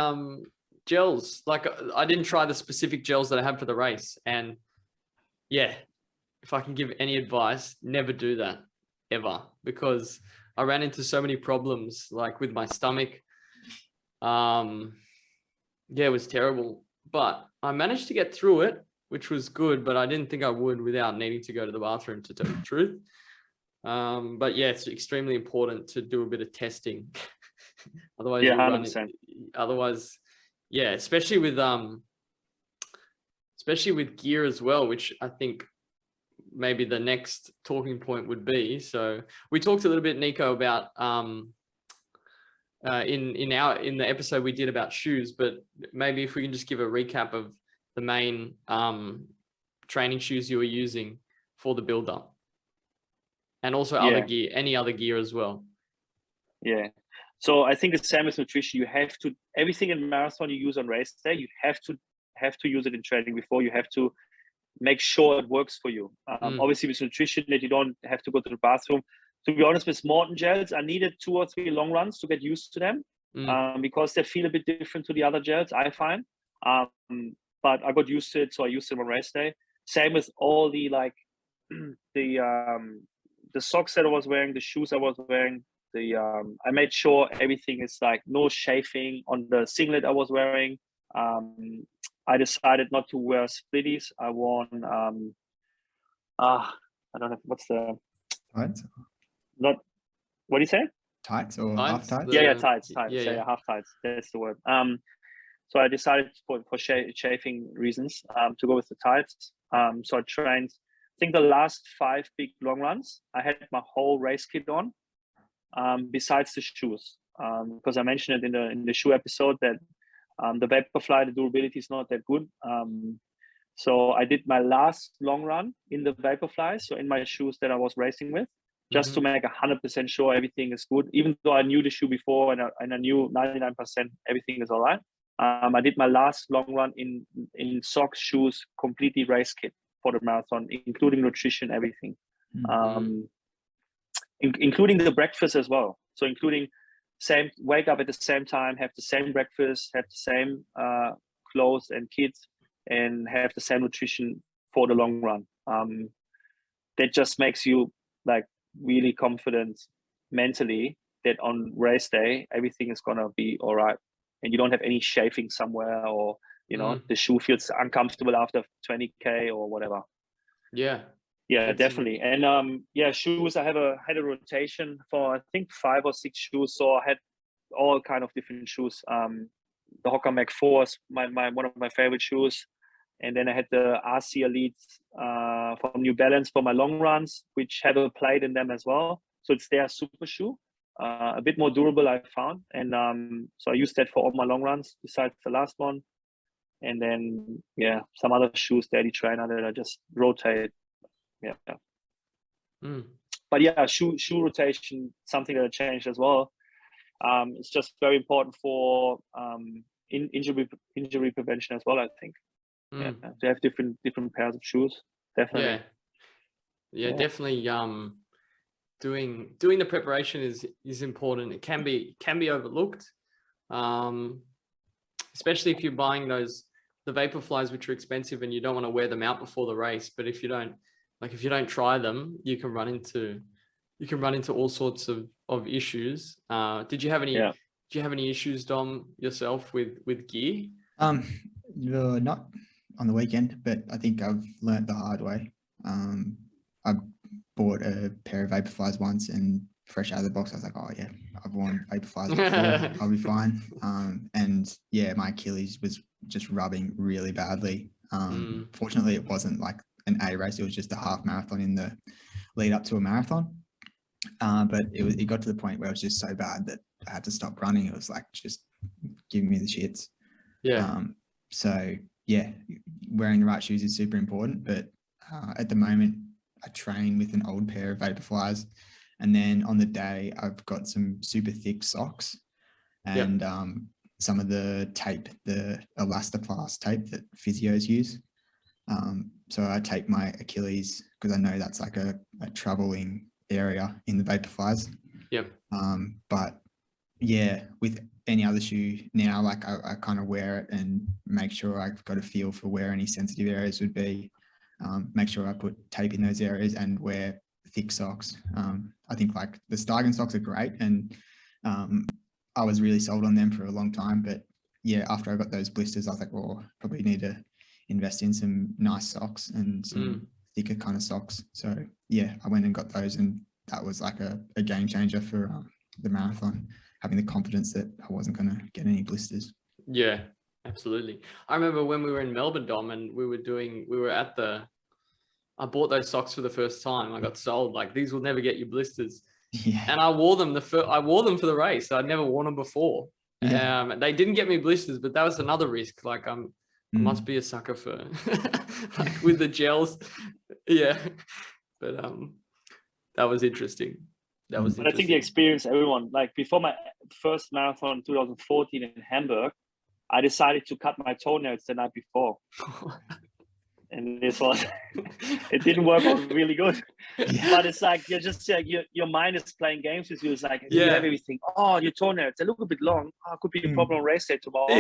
gels. Like I didn't try the specific gels that I had for the race. And yeah, if I can give any advice, never do that ever, because I ran into so many problems like with my stomach. Yeah, it was terrible, but I managed to get through it, which was good, but I didn't think I would without needing to go to the bathroom, to tell you the truth. But yeah, it's extremely important to do a bit of testing. Otherwise, Yeah, you run 100%. Otherwise, yeah, especially with gear as well, which I think maybe the next talking point would be. So we talked a little bit, Nico, about in the episode we did about shoes, but maybe if we can just give a recap of the main training shoes you were using for the build up, and also other gear, any other gear as well. Yeah. So I think the same with nutrition. You have to, everything in marathon you use on race day, you have to use it in training before. You have to make sure it works for you. Obviously with nutrition, that you don't have to go to the bathroom. To be honest, with Morton gels, I needed 2 or 3 long runs to get used to them, because they feel a bit different to the other gels, I find. But I got used to it, so I used them on race day. Same with all the like the socks that I was wearing, the shoes I was wearing. I made sure everything is like no chafing on the singlet I was wearing. I decided not to wear splitties. I wore I don't know what's the Tights? not what do you say? Tights or Tights, half tights? Yeah, tights. Yeah. Half tights. That's the word. So I decided for chafing reasons to go with the tights. So I trained. I think the last 5 big long runs, I had my whole race kit on, besides the shoes, because I mentioned it in the shoe episode that the Vaporfly, the durability is not that good. So I did my last long run in the Vaporfly, so in my shoes that I was racing with, just to make 100% sure everything is good. Even though I knew the shoe before and I knew 99% everything is all right. I did my last long run in socks, shoes, completely race kit for the marathon, including nutrition, everything, including the breakfast as well. So including wake up at the same time, have the same breakfast, have the same clothes and kit, and have the same nutrition for the long run. That just makes you like really confident mentally that on race day everything is gonna be all right, and you don't have any chafing somewhere, or the shoe feels uncomfortable after 20k or whatever. Yeah, definitely. And shoes, I had a rotation for I think 5 or 6 shoes, so I had all kind of different shoes. The Hoka Mach 4 is one of my favorite shoes, and then I had the RC Elite from New Balance for my long runs, which have a plate in them as well, so it's their super shoe, a bit more durable I found, and so I used that for all my long runs besides the last one. And then some other shoes, Daddy Trainer, that I just rotate. But shoe rotation, something that I changed as well. It's just very important for injury prevention as well, I think. To have different pairs of shoes, definitely. Yeah, definitely. Doing the preparation is important. It can be overlooked, especially if you're buying those the Vaporflies, which are expensive, and you don't want to wear them out before the race. But if you don't try them, you can run into all sorts of issues. Did you have any? Yeah. Do you have any issues, Dom, yourself with gear? No, not on the weekend, but I think I've learnt the hard way. I bought a pair of Vaporflies once, and fresh out of the box, I was like, oh yeah, I've worn Vaporflies before, I'll be fine. And yeah, my Achilles was just rubbing really badly. Fortunately, it wasn't like an A race; it was just a half marathon in the lead up to a marathon. But it got to the point where it was just so bad that I had to stop running. It was like just giving me the shits. Yeah. So yeah, wearing the right shoes is super important. But at the moment, I train with an old pair of Vaporflies, and then on the day I've got some super thick socks and some of the tape, the elastoplast tape that physios use. So I tape my Achilles because I know that's like a troubling area in the Vaporflies. Yep. But yeah, with any other shoe now, like I kind of wear it and make sure I've got a feel for where any sensitive areas would be. Make sure I put tape in those areas and wear thick socks. I think like the Steigen socks are great, and I was really sold on them for a long time. But yeah, after I got those blisters, I was like, well, probably need to invest in some nice socks and some thicker kind of socks. So yeah, I went and got those, and that was like a game changer for the marathon, having the confidence that I wasn't going to get any blisters. Yeah, absolutely. I remember when we were in Melbourne, Dom, and I bought those socks for the first time. I got sold like, these will never get you blisters. Yeah. And I wore them for the race. I'd never worn them before. Yeah. They didn't get me blisters, but that was another risk. Like I must be a sucker for like with the gels. Yeah. But that was interesting. But I think the experience, everyone, like before my first marathon in 2014 in Hamburg, I decided to cut my toenails the night before. And this was, it didn't work out really good. Yeah. But it's like, you're just like, your mind is playing games with you. It's like, you have everything. Oh, your toenails, they look a bit long. Oh, could be a problem on race day tomorrow.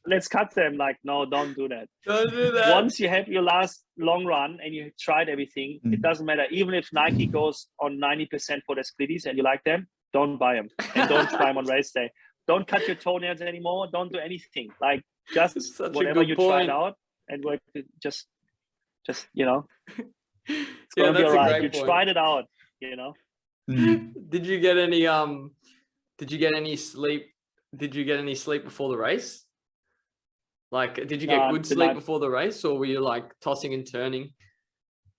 Let's cut them. Like, no, don't do that. Don't do that. Once you have your last long run and you tried everything, it doesn't matter. Even if Nike goes on 90% for the splitties and you like them, don't buy them. And don't try them on race day. Don't cut your toenails anymore. Don't do anything. Like, just whatever you tried out. And work, just it's gonna be all right. You tried it out, Did you get any sleep? Did you get any sleep before the race? Like, did you get good sleep before the race, or were you like tossing and turning?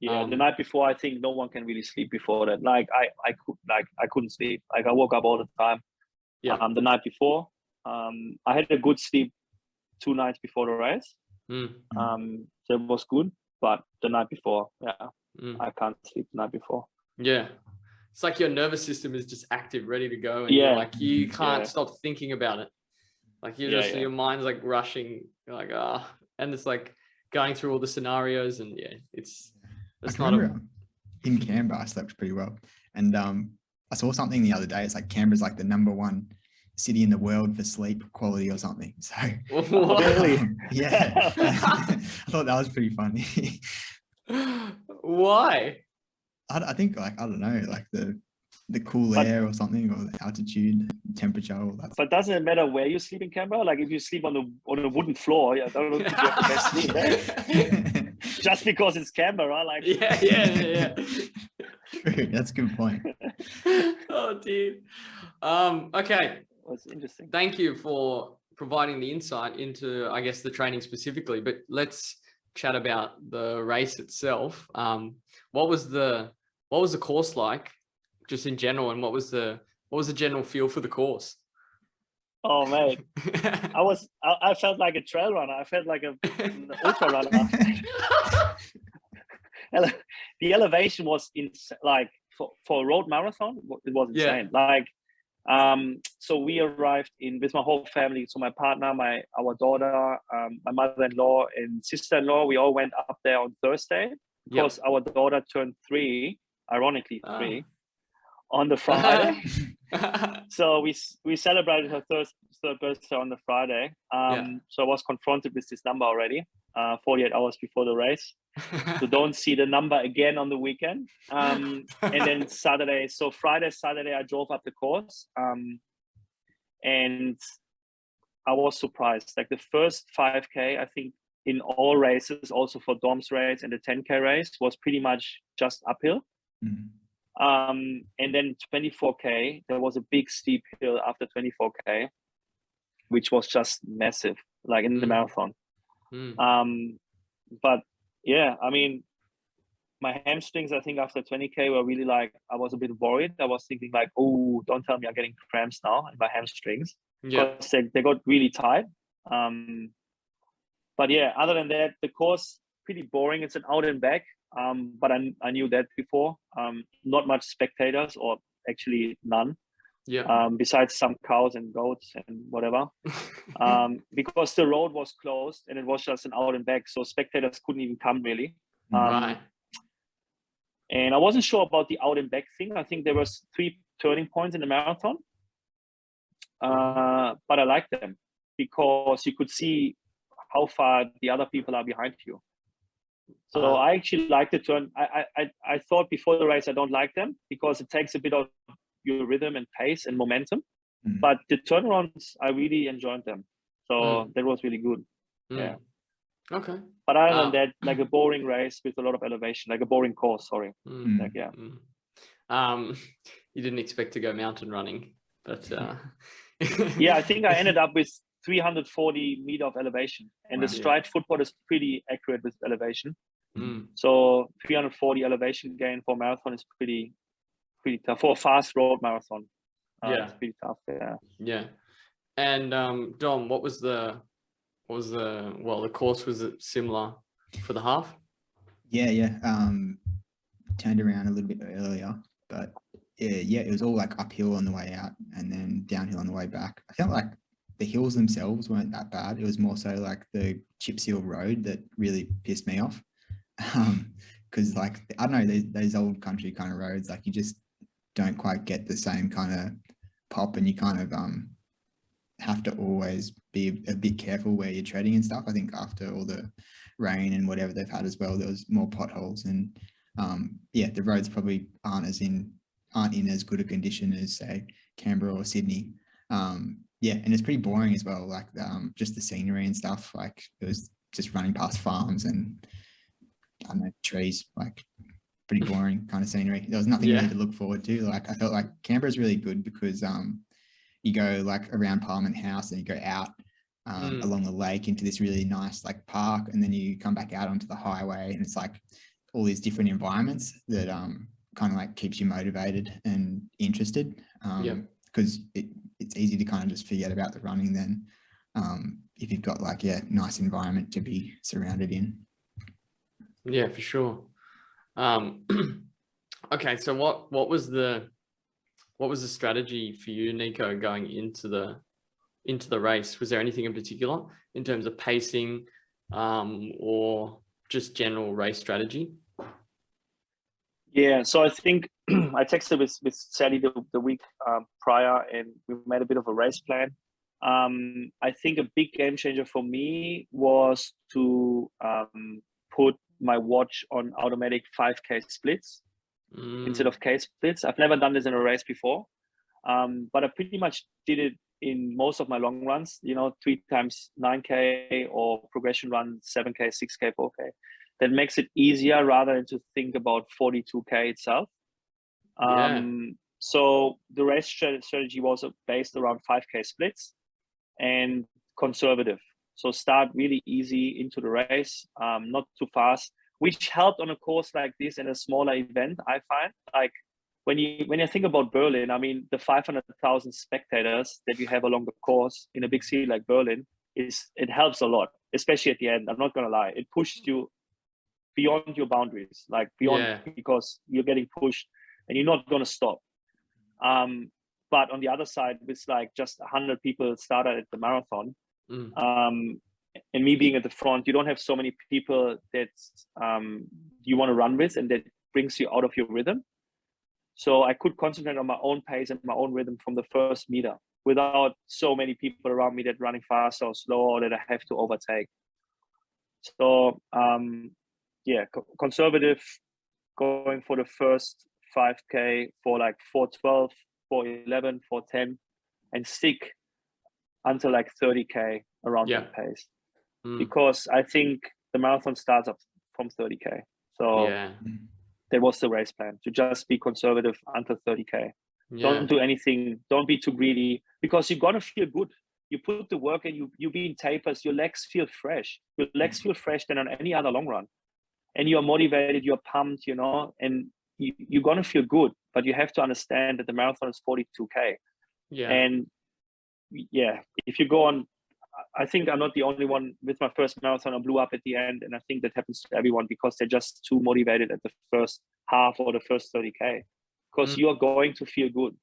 Yeah, the night before, I think no one can really sleep before that. Like I couldn't sleep. Like I woke up all the time. Yeah. The night before, I had a good sleep 2 nights before the race. So it was good, but the night before, I can't sleep the night before. Yeah, it's like your nervous system is just active, ready to go, and you're like, you can't stop thinking about it. Like your mind's like rushing, you're like and it's like going through all the scenarios, and it's not in Canberra I slept pretty well, and I saw something the other day. It's like Canberra's like the #1 city in the world for sleep quality or something. So really? Yeah. I thought that was pretty funny. Why? I think like, I don't know, like the cool air or something, or the altitude, temperature, all that. But doesn't it matter where you sleep in Canberra? Like if you sleep on a wooden floor, I don't know if you have the best sleep there. Just because it's Canberra, like yeah. True, that's a good point. Oh dear. Okay. That's interesting. Thank you for providing the insight into, I guess, the training specifically, but let's chat about the race itself. What was the course like just in general, and what was the general feel for the course? Oh mate, I felt like a trail runner. I felt like an ultra runner. The elevation was like for a road marathon, it was insane. Like so we arrived with my whole family. So my partner, our daughter, my mother-in-law and sister-in-law, we all went up there on Thursday because our daughter turned 3, ironically 3, on the Friday. So we celebrated her third birthday on the Friday. So I was confronted with this number already, 48 hours before the race. So don't see the number again on the weekend. And then Saturday, so Friday, Saturday, I drove up the course. And I was surprised. Like the first 5K, I think in all races, also for Dom's race and the 10K race, was pretty much just uphill. And then 24K, there was a big steep hill after 24K, which was just massive, like in the marathon. But yeah, I mean, my hamstrings, I think after 20K were really like, I was a bit worried. I was thinking like, oh, don't tell me I'm getting cramps now in my hamstrings. Because they got really tight. But yeah, other than that, the course, pretty boring. It's an out and back. But I knew that before. Not much spectators, or actually none. Besides some cows and goats and whatever. Because the road was closed and it was just an out and back. So spectators couldn't even come really. Right. And I wasn't sure about the out and back thing. I think there was 3 turning points in the marathon. But I liked them because you could see how far the other people are behind you. So I actually liked the turn. I thought before the race I don't like them because it takes a bit of your rhythm and pace and momentum. But the turnarounds, I really enjoyed them. So that was really good. Yeah. Okay. But other than that, like a boring race with a lot of elevation, like a boring course. Sorry. Like, yeah. You didn't expect to go mountain running, but yeah, I think I ended up with 340 meter of elevation, and the stride footboard is pretty accurate with elevation. So 340 elevation gain for marathon is pretty tough for a fast road marathon. It's pretty tough. Yeah. And Dom, what was the course, was it similar for the half? Yeah. Turned around a little bit earlier, but yeah, it was all like uphill on the way out and then downhill on the way back. I felt like the hills themselves weren't that bad. It was more so like the chip seal road that really pissed me off. Because like, I don't know, those old country kind of roads, like you just don't quite get the same kind of pop, and you kind of have to always be a bit careful where you're treading and stuff. I think after all the rain and whatever they've had as well, there was more potholes, and the roads probably aren't in as good a condition as say Canberra or Sydney. And it's pretty boring as well, like just the scenery and stuff. Like it was just running past farms and I don't know, trees, like pretty boring kind of scenery. There was nothing really to look forward to. Like I felt like Canberra's really good because you go like around Parliament House and you go out along the lake into this really nice like park, and then you come back out onto the highway, and it's like all these different environments that kind of like keeps you motivated and interested, because it's easy to kind of just forget about the running then if you've got like nice environment to be surrounded in. Yeah, for sure. Okay, so what was the strategy for you, Nico, going into the race? Was there anything in particular in terms of pacing or just general race strategy? Yeah, so I think I texted with Sally the week prior, and we made a bit of a race plan. I think a big game changer for me was to put my watch on automatic 5K splits instead of K splits. I've never done this in a race before, but I pretty much did it in most of my long runs, 3 times 9K or progression run, 7K, 6K, 4K. That makes it easier rather than to think about 42K itself. So the race strategy was based around 5K splits and conservative. So start really easy into the race, not too fast, which helped on a course like this in a smaller event. I find like when you think about Berlin, I mean, the 500,000 spectators that you have along the course in a big city like Berlin it helps a lot, especially at the end. I'm not gonna lie, it pushed you beyond your boundaries, because you're getting pushed and you're not gonna stop. But on the other side, with like just 100 people started at the marathon, and me being at the front, you don't have so many people that you want to run with, and that brings you out of your rhythm. So I could concentrate on my own pace and my own rhythm from the first meter without so many people around me that running fast or slow or that I have to overtake. So yeah, conservative, going for the first 5K for like 4:12, 4:11, 4:10, and stick until like 30K around that pace. Because I think the marathon starts up from 30K. So Yeah. that was the race plan, to just be conservative until 30K. Yeah. Don't do anything. Don't be too greedy, because you're gonna feel good. You put the work and you be in tapers, your legs feel fresh. Your legs feel fresh than on any other long run. And you're motivated, you're pumped, you know, and you're gonna feel good. But you have to understand that the marathon is 42K. Yeah. And yeah, if you go on, I think I'm not the only one. With my first marathon, I blew up at the end, and I think that happens to everyone because they're just too motivated at the first half or the first 30K, because you are going to feel good,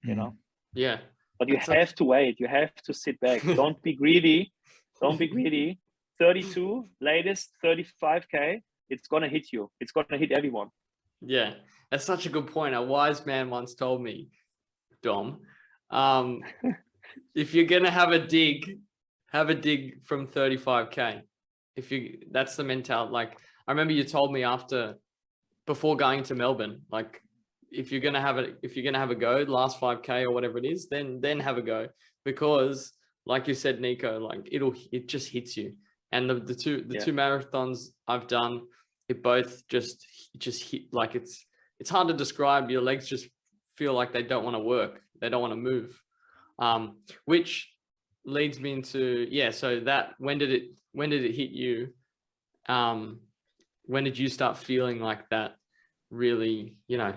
you know. Yeah. But you have to wait. You have to sit back. Don't be greedy. Don't be greedy. 32, latest 35K. It's gonna hit you. It's gonna hit everyone. Yeah, that's such a good point. A wise man once told me, Dom, if you're gonna have a dig from 35K. That's the mentality. Like, I remember you told me before going to Melbourne, like, if you're gonna have a go, last 5K or whatever it is, then have a go, because like you said, Nico, like it just hits you. And the two marathons I've done, it both just hit, like it's hard to describe. Your legs just feel like they don't want to work, they don't want to move. Which leads me into, so that when did it hit you? When did you start feeling like that, really, you know,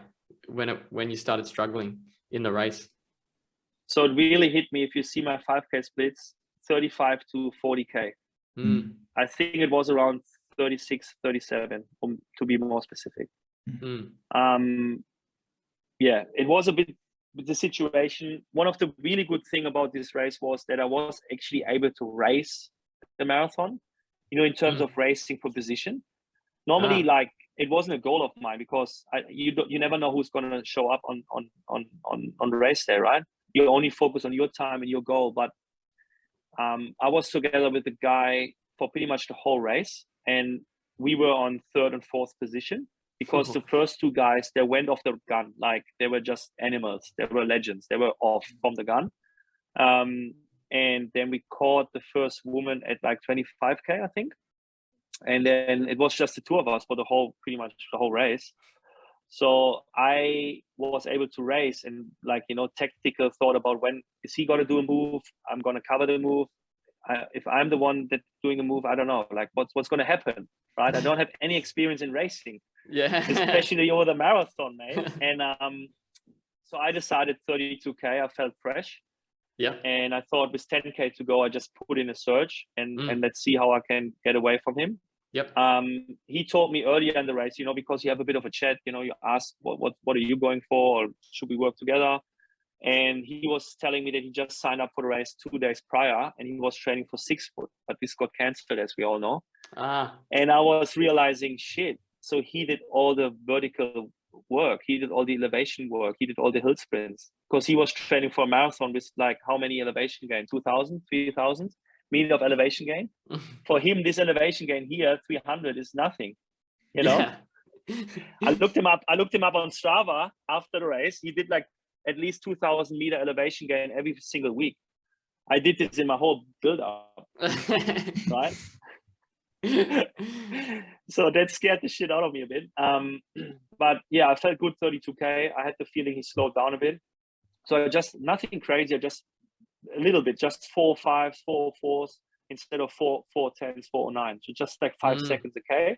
when you started struggling in the race? So it really hit me. If you see my 5K splits, 35 to 40K. I think it was around 36, 37, to be more specific. Yeah, it was a bit with the situation. One of the really good thing about this race was that I was actually able to race the marathon, you know, in terms of racing for position. Normally, like, it wasn't a goal of mine, because you never know who's going to show up on the race day, right? You only focus on your time and your goal. But I was together with the guy for pretty much the whole race, and we were on third and fourth position, because the first two guys, they went off the gun. Like, they were just animals. They were legends. They were off from the gun. And then we caught the first woman at like 25K, I think. And then it was just the two of us for pretty much the whole race. So I was able to race, and, like, you know, tactical thought about, when is he going to do a move? I'm going to cover the move. If I'm the one that's doing a move, I don't know, like, what's going to happen, right? I don't have any experience in racing, especially over the marathon, mate. And so I decided 32K. I felt fresh. Yeah. And I thought, with 10K to go, I just put in a search and let's see how I can get away from him. Yep. He told me earlier in the race, you know, because you have a bit of a chat, you know, you ask, what are you going for, or should we work together? And he was telling me that he just signed up for the race 2 days prior, and he was training for 6 foot, but this got cancelled, as we all know. And I was realizing, shit. So he did all the vertical work, he did all the elevation work, he did all the hill sprints, because he was training for a marathon with, like, how many elevation gain? 2,000, 3,000 meter of elevation gain. For him, this elevation gain here, 300, is nothing, you know. I looked him up on Strava after the race. He did like at least 2,000 meter elevation gain every single week. I did this in my whole build up, right? So that scared the shit out of me a bit. But yeah, I felt good. 32K. I had the feeling he slowed down a bit. So nothing crazy, just a little bit, just 4.5s, 4.4s instead of 4.10s, 4.9s. So just like 5 seconds a K.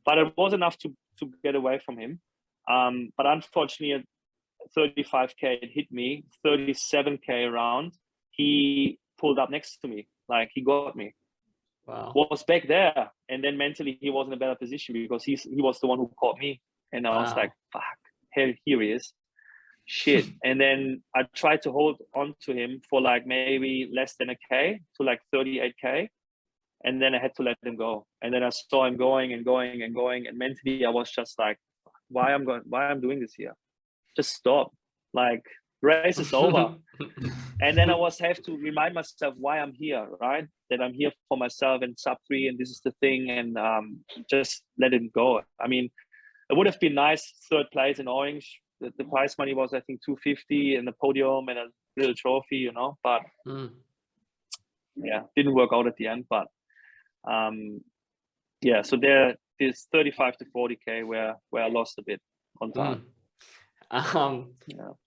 But it was enough to get away from him. But unfortunately, at 35K, it hit me. 37K around, he pulled up next to me. Like, he got me. Wow. Was back there. And then mentally, he was in a better position, because he was the one who caught me. And I was like, fuck, here he is. Shit. And then I tried to hold on to him for like maybe less than a K, to like 38K. And then I had to let him go. And then I saw him going and going and going. And mentally, I was just like, why I'm doing this here? just stop. Like, race is over. And then I have to remind myself why I'm here, right? That I'm here for myself and sub 3, and this is the thing, and just let it go. I mean, it would have been nice, 3rd place in Orange. The prize money was, I think, 250 and the podium and a little trophy, you know, but yeah, didn't work out at the end. But yeah, so there is 35 to 40K where I lost a bit on time.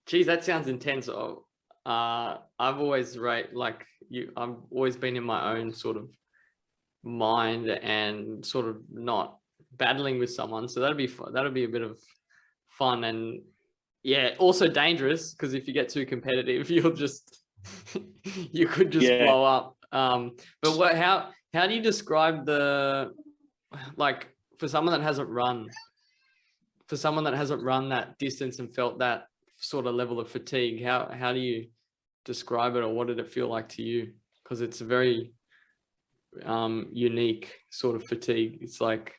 Geez, that sounds intense. I've always I've always been in my own sort of mind and sort of not battling with someone. So that'd be fun. That'll be a bit of fun, and yeah, also dangerous, because if you get too competitive, you'll just you could just blow up. But how do you describe for someone that hasn't run that distance and felt that sort of level of fatigue, how do you describe it, or what did it feel like to you? Because it's a very unique sort of fatigue. It's like,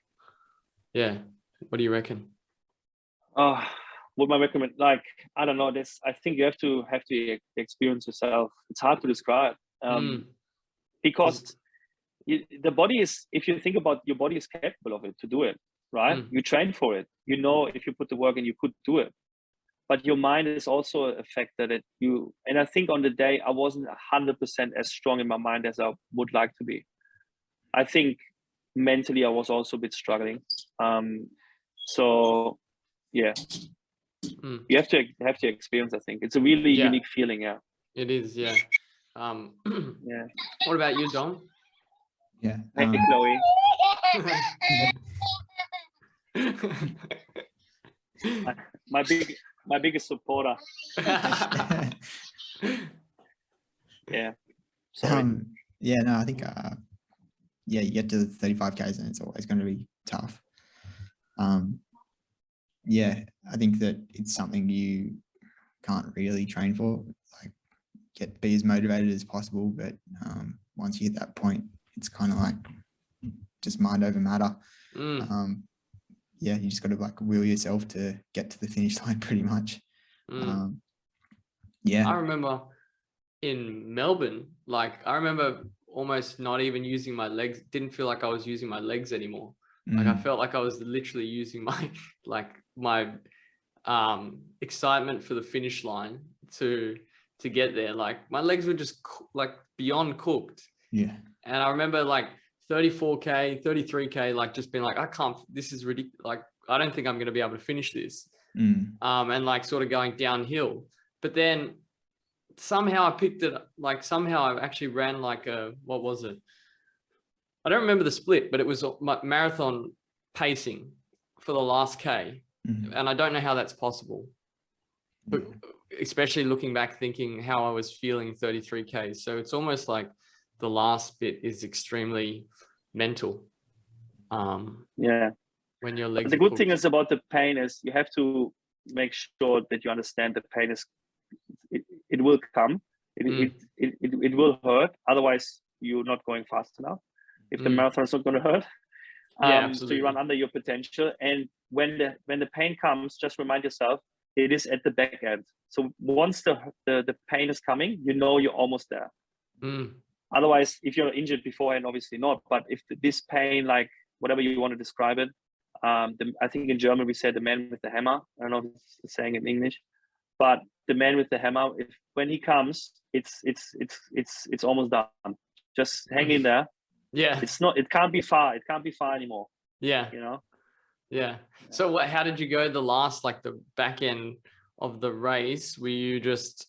yeah, what do you reckon? What my recommend, like, I don't know, this, I think you have to experience yourself. It's hard to describe, because the body is, if you think about, your body is capable of it, to do it, right? You train for it, you know, if you put the work in, you could do it. But your mind is also a factor that and I think on the day I wasn't 100% as strong in my mind as I would like to be. I think mentally I was also a bit struggling. So yeah, you have to experience. I think it's a really unique feeling. Yeah, it is. Yeah. Yeah. What about you, Don? Yeah. Hey, Chloe. my biggest supporter. Yeah. Sorry. Yeah, no, I think you get to the 35Ks and it's always going to be tough. Yeah, I think that it's something you can't really train for, like be as motivated as possible, but once you hit that point, it's kind of like just mind over matter. Yeah, you just got to like will yourself to get to the finish line pretty much. Yeah, I remember in Melbourne, like I remember almost not even using my legs. Didn't feel like I was using my legs anymore. Like I felt like I was literally using my excitement for the finish line to get there. Like my legs were just like beyond cooked. Yeah. And I remember like 34K, 33K, like just being like, I can't, this is ridiculous. Like, I don't think I'm going to be able to finish this. And like sort of going downhill. But then somehow I picked it, like somehow I actually ran like what was it? I don't remember the split, but it was my marathon pacing for the last K. And I don't know how that's possible. But especially looking back, thinking how I was feeling 33K. So it's almost like the last bit is extremely mental. Yeah. When your legs. The good thing is about the pain is you have to make sure that you understand the pain is it will come. It will hurt. Otherwise, you're not going fast enough. If the marathon is not going to hurt, so you run under your potential. And when the pain comes, just remind yourself it is at the back end. So once the pain is coming, you know you're almost there. Otherwise, if you're injured beforehand, obviously not. But if this pain, like whatever you want to describe it, I think in German we say the man with the hammer. I don't know if it's the saying in English, but the man with the hammer, when he comes, it's almost done. Just hang in there. Yeah. It can't be far. It can't be far anymore. Yeah. You know? Yeah. So how did you go the back end of the race? Were you just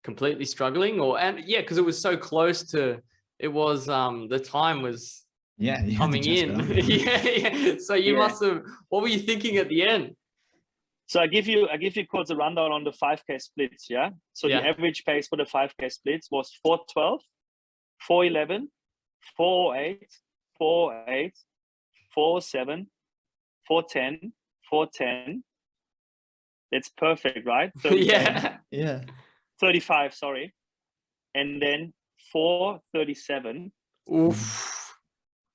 completely struggling because it was so close to, it was, the time was coming in. Yeah. So you must have, what were you thinking at the end? So I give you quite a rundown on the 5K splits. Yeah. So the average pace for the 5K splits was 4:12, 4:11, 4:08, 4:08, 4:07, 4:10, 4:10. That's perfect, right? 30K. Yeah. 35, sorry. And then 4:37. Oof.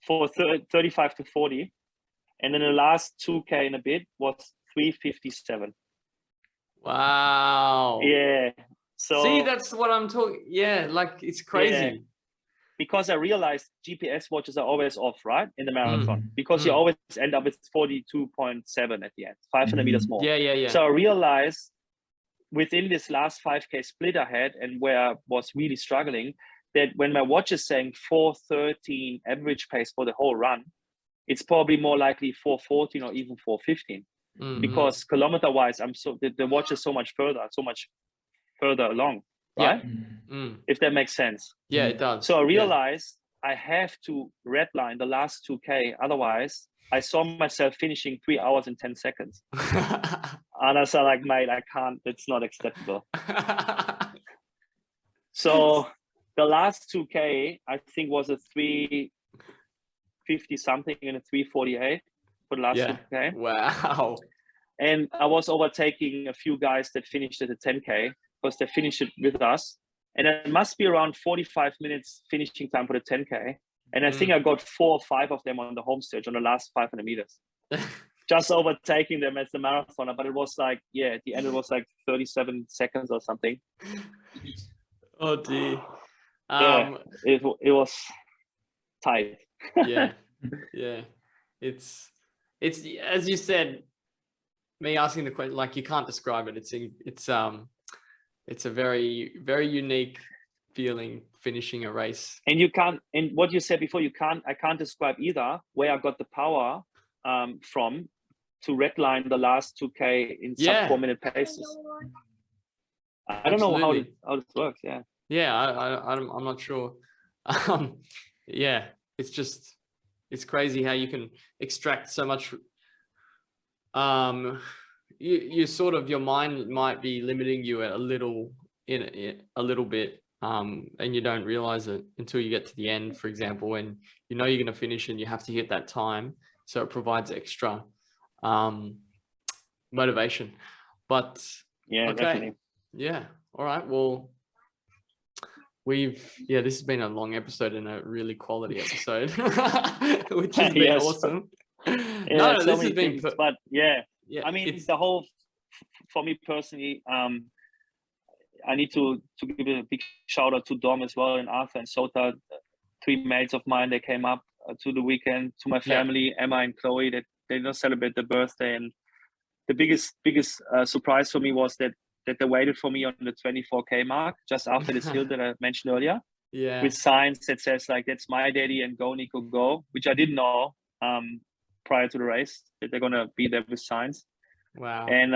For 35 to 40. And then the last 2K in a bit was 3:57. Wow. Yeah. So See, that's what I'm talking. Yeah, like it's crazy. because I realized GPS watches are always off, right, in the marathon, because you Mm. always end up with 42.7 at the end, 500 meters more. Yeah. So I realized within this last 5K split I had, and where I was really struggling, that when my watch is saying 4:13 average pace for the whole run, it's probably more likely 4:14 or even 4:15, because kilometer wise, the watch is so much further along, right? If that makes sense. Yeah, it does. So I realized I have to redline the last 2K, otherwise I saw myself finishing 3 hours and 10 seconds. And I said, like, mate, I can't, it's not acceptable. So the last 2K, I think, was a 350 something and a 348 for the last 2K. Wow. And I was overtaking a few guys that finished at the 10K, because they finished it with us. And it must be around 45 minutes finishing time for the 10K. And I think I got 4 or 5 of them on the home stage on the last 500 meters. Just overtaking them as the marathoner. But it was like, at the end it was like 37 seconds or something. Oh dear. It was tight. Yeah. It's as you said, me asking the question, like, you can't describe it. It's a very, very unique feeling finishing a race. And you can't, and what you said before, I can't describe either where I got the power from to redline the last 2K in sub 4 minute paces. I don't know how this works. I'm not sure. It's crazy how you can extract so much. You sort of, your mind might be limiting you a little bit, and you don't realize it until you get to the end, for example, when you know you're going to finish and you have to hit that time. So it provides extra motivation. But definitely. Yeah. All right. Well, this has been a long episode and a really quality episode, which has been awesome. This has been, but I mean, for me personally, I need to give a big shout out to Dom as well, and Arthur and Sota, 3 mates of mine. They came up to the weekend, to my family, Emma and Chloe, that they don't celebrate their birthday. And the biggest surprise for me was that they waited for me on the 24K mark, just after this hill that I mentioned earlier, with signs that says, like, that's my daddy and go Nico go, which I didn't know prior to the race, that they're gonna be there with signs. Wow. And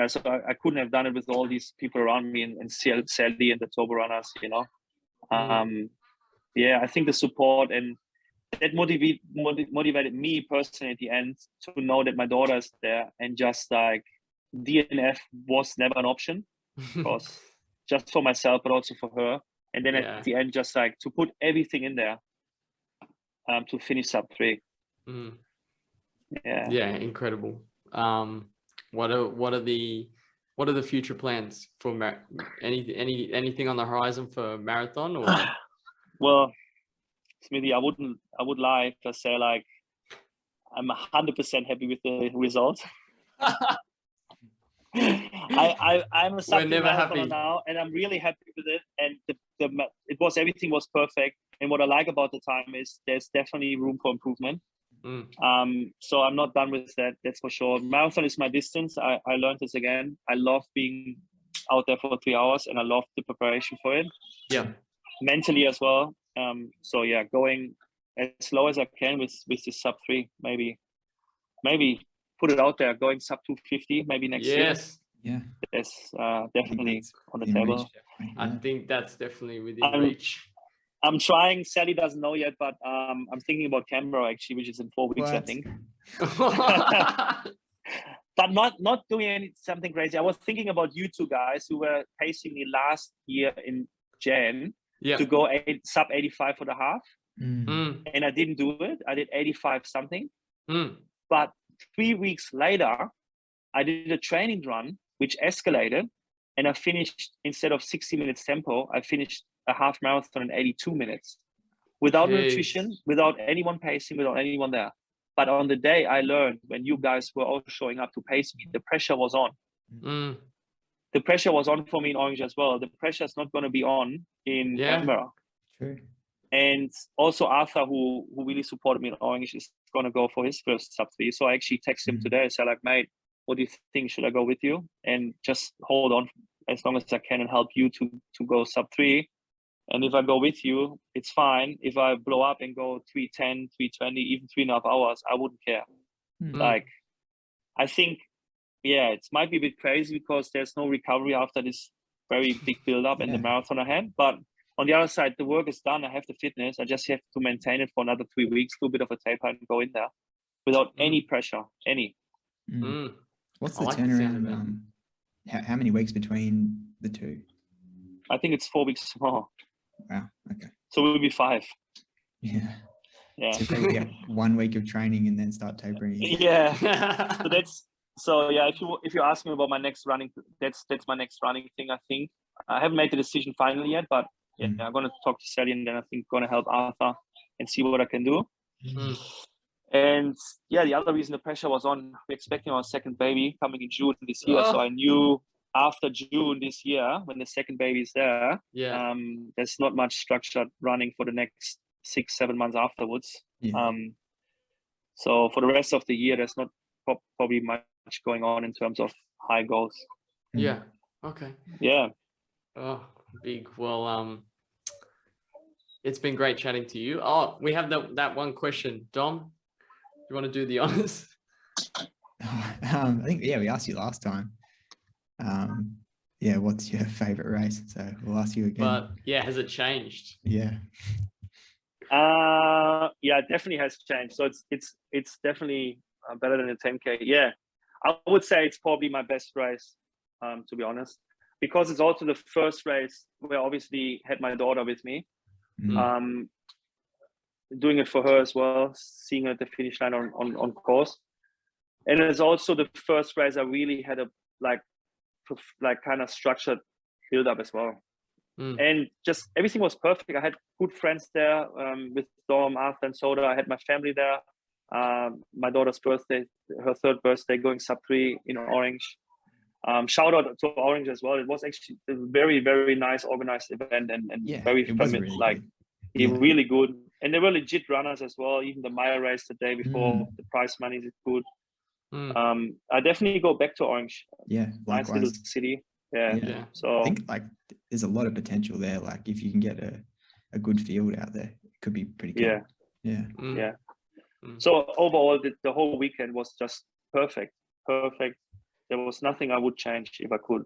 so I couldn't have done it with all these people around me, and Sally and the Toba runners, you know. I think the support, and that motivated me personally at the end to know that my daughter is there, and just like DNF was never an option, because just for myself, but also for her. And then at the end, just like to put everything in there to finish sub 3. Incredible. What are the future plans for anything on the horizon for marathon? Or well, Smithy, I would lie to say, like, I'm 100% happy with the results. I'm a sub marathoner now, and I'm really happy with it. And everything was perfect. And what I like about the time is there's definitely room for improvement. So I'm not done with that. That's for sure. Marathon is my distance. I learned this again. I love being out there for 3 hours, and I love the preparation for it. Yeah. Mentally as well. Going as slow as I can with this sub 3. Maybe put it out there. Going sub 250 maybe next year. Yeah. That's definitely on the table. I think that's definitely within reach. I'm trying. Sally doesn't know yet, but I'm thinking about Canberra, actually, which is in 4 weeks, I think. But not doing something crazy. I was thinking about you two guys who were pacing me last year in Jan to go sub 85 for the half. And I didn't do it. I did 85 something. But 3 weeks later, I did a training run, which escalated. And I finished, instead of 60 minutes tempo, I finished a half marathon in 82 minutes without nutrition, without anyone pacing, without anyone there. But on the day, I learned, when you guys were all showing up to pace me, the pressure was on. Mm. The pressure was on for me in Orange as well. The pressure is not going to be on in Yeah. Canberra. True. And also Arthur, who really supported me in Orange, is going to go for his first sub 3. So I actually texted him today. I said, like, mate, what do you think? Should I go with you? And just hold on as long as I can and help you to go sub 3. And if I go with you, it's fine. If I blow up and go 3:10, 3:20, even 3.5 hours, I wouldn't care. Like, I think, yeah, it might be a bit crazy because there's no recovery after this very big build up and the marathon ahead. But on the other side, the work is done. I have the fitness. I just have to maintain it for another 3 weeks, do a bit of a taper and go in there without any pressure, any. What's I the like the sound of turnaround? How many weeks between the two? I think it's 4 weeks more. Wow. Okay. So we'll be 5. Yeah. Yeah. So probably get 1 week of training and then start tapering. Yeah. So if you ask me about my next running, that's my next running thing. I think I haven't made the decision finally yet, but yeah, I'm gonna talk to Sally and then I think gonna help Arthur and see what I can do. And yeah, the other reason the pressure was on, we're expecting our second baby coming in June this year. So I knew after June this year, when the second baby is there, there's not much structured running for the next 6-7 months afterwards. So for the rest of the year, there's not probably much going on in terms of high goals. Yeah. Okay. Yeah. Oh, big. Well, it's been great chatting to you. Oh, we have that one question. Dom, you want to do the honors? I think, we asked you last time. What's your favorite race? So we'll ask you again. But yeah, has it changed? Yeah. Yeah, it definitely has changed. So it's definitely better than the 10K. Yeah, I would say it's probably my best race, to be honest, because it's also the first race where I obviously had my daughter with me. Doing it for her as well, seeing her at the finish line on course. And it's also the first race I really had a like kind of structured build up as well. And just everything was perfect. I had good friends there with Dom, Arthur, and Soda. I had my family there. My daughter's birthday, her 3rd birthday, going sub 3 in Orange. Shout out to Orange as well. It was actually a very, very nice organized event and very familiar, really good. And they were legit runners as well. Even the Maya race the day before, the prize money is good. I definitely go back to Orange. Yeah, likewise. Nice little city. Yeah. So I think there's a lot of potential there. Like if you can get a good field out there, it could be pretty cool. Yeah. So overall, the whole weekend was just perfect. There was nothing I would change if I could.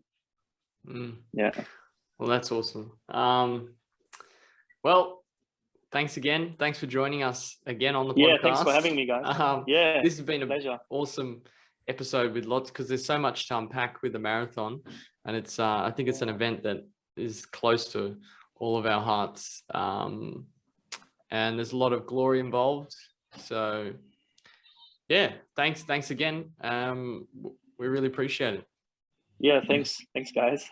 Yeah. Well, that's awesome. Well, thanks again. Thanks for joining us again on the podcast. Yeah, thanks for having me, guys. This has been pleasure. Awesome episode with lots, because there's so much to unpack with the marathon, and it's I think it's an event that is close to all of our hearts, and there's a lot of glory involved. So yeah, thanks again. We really appreciate it. Yeah, thanks guys.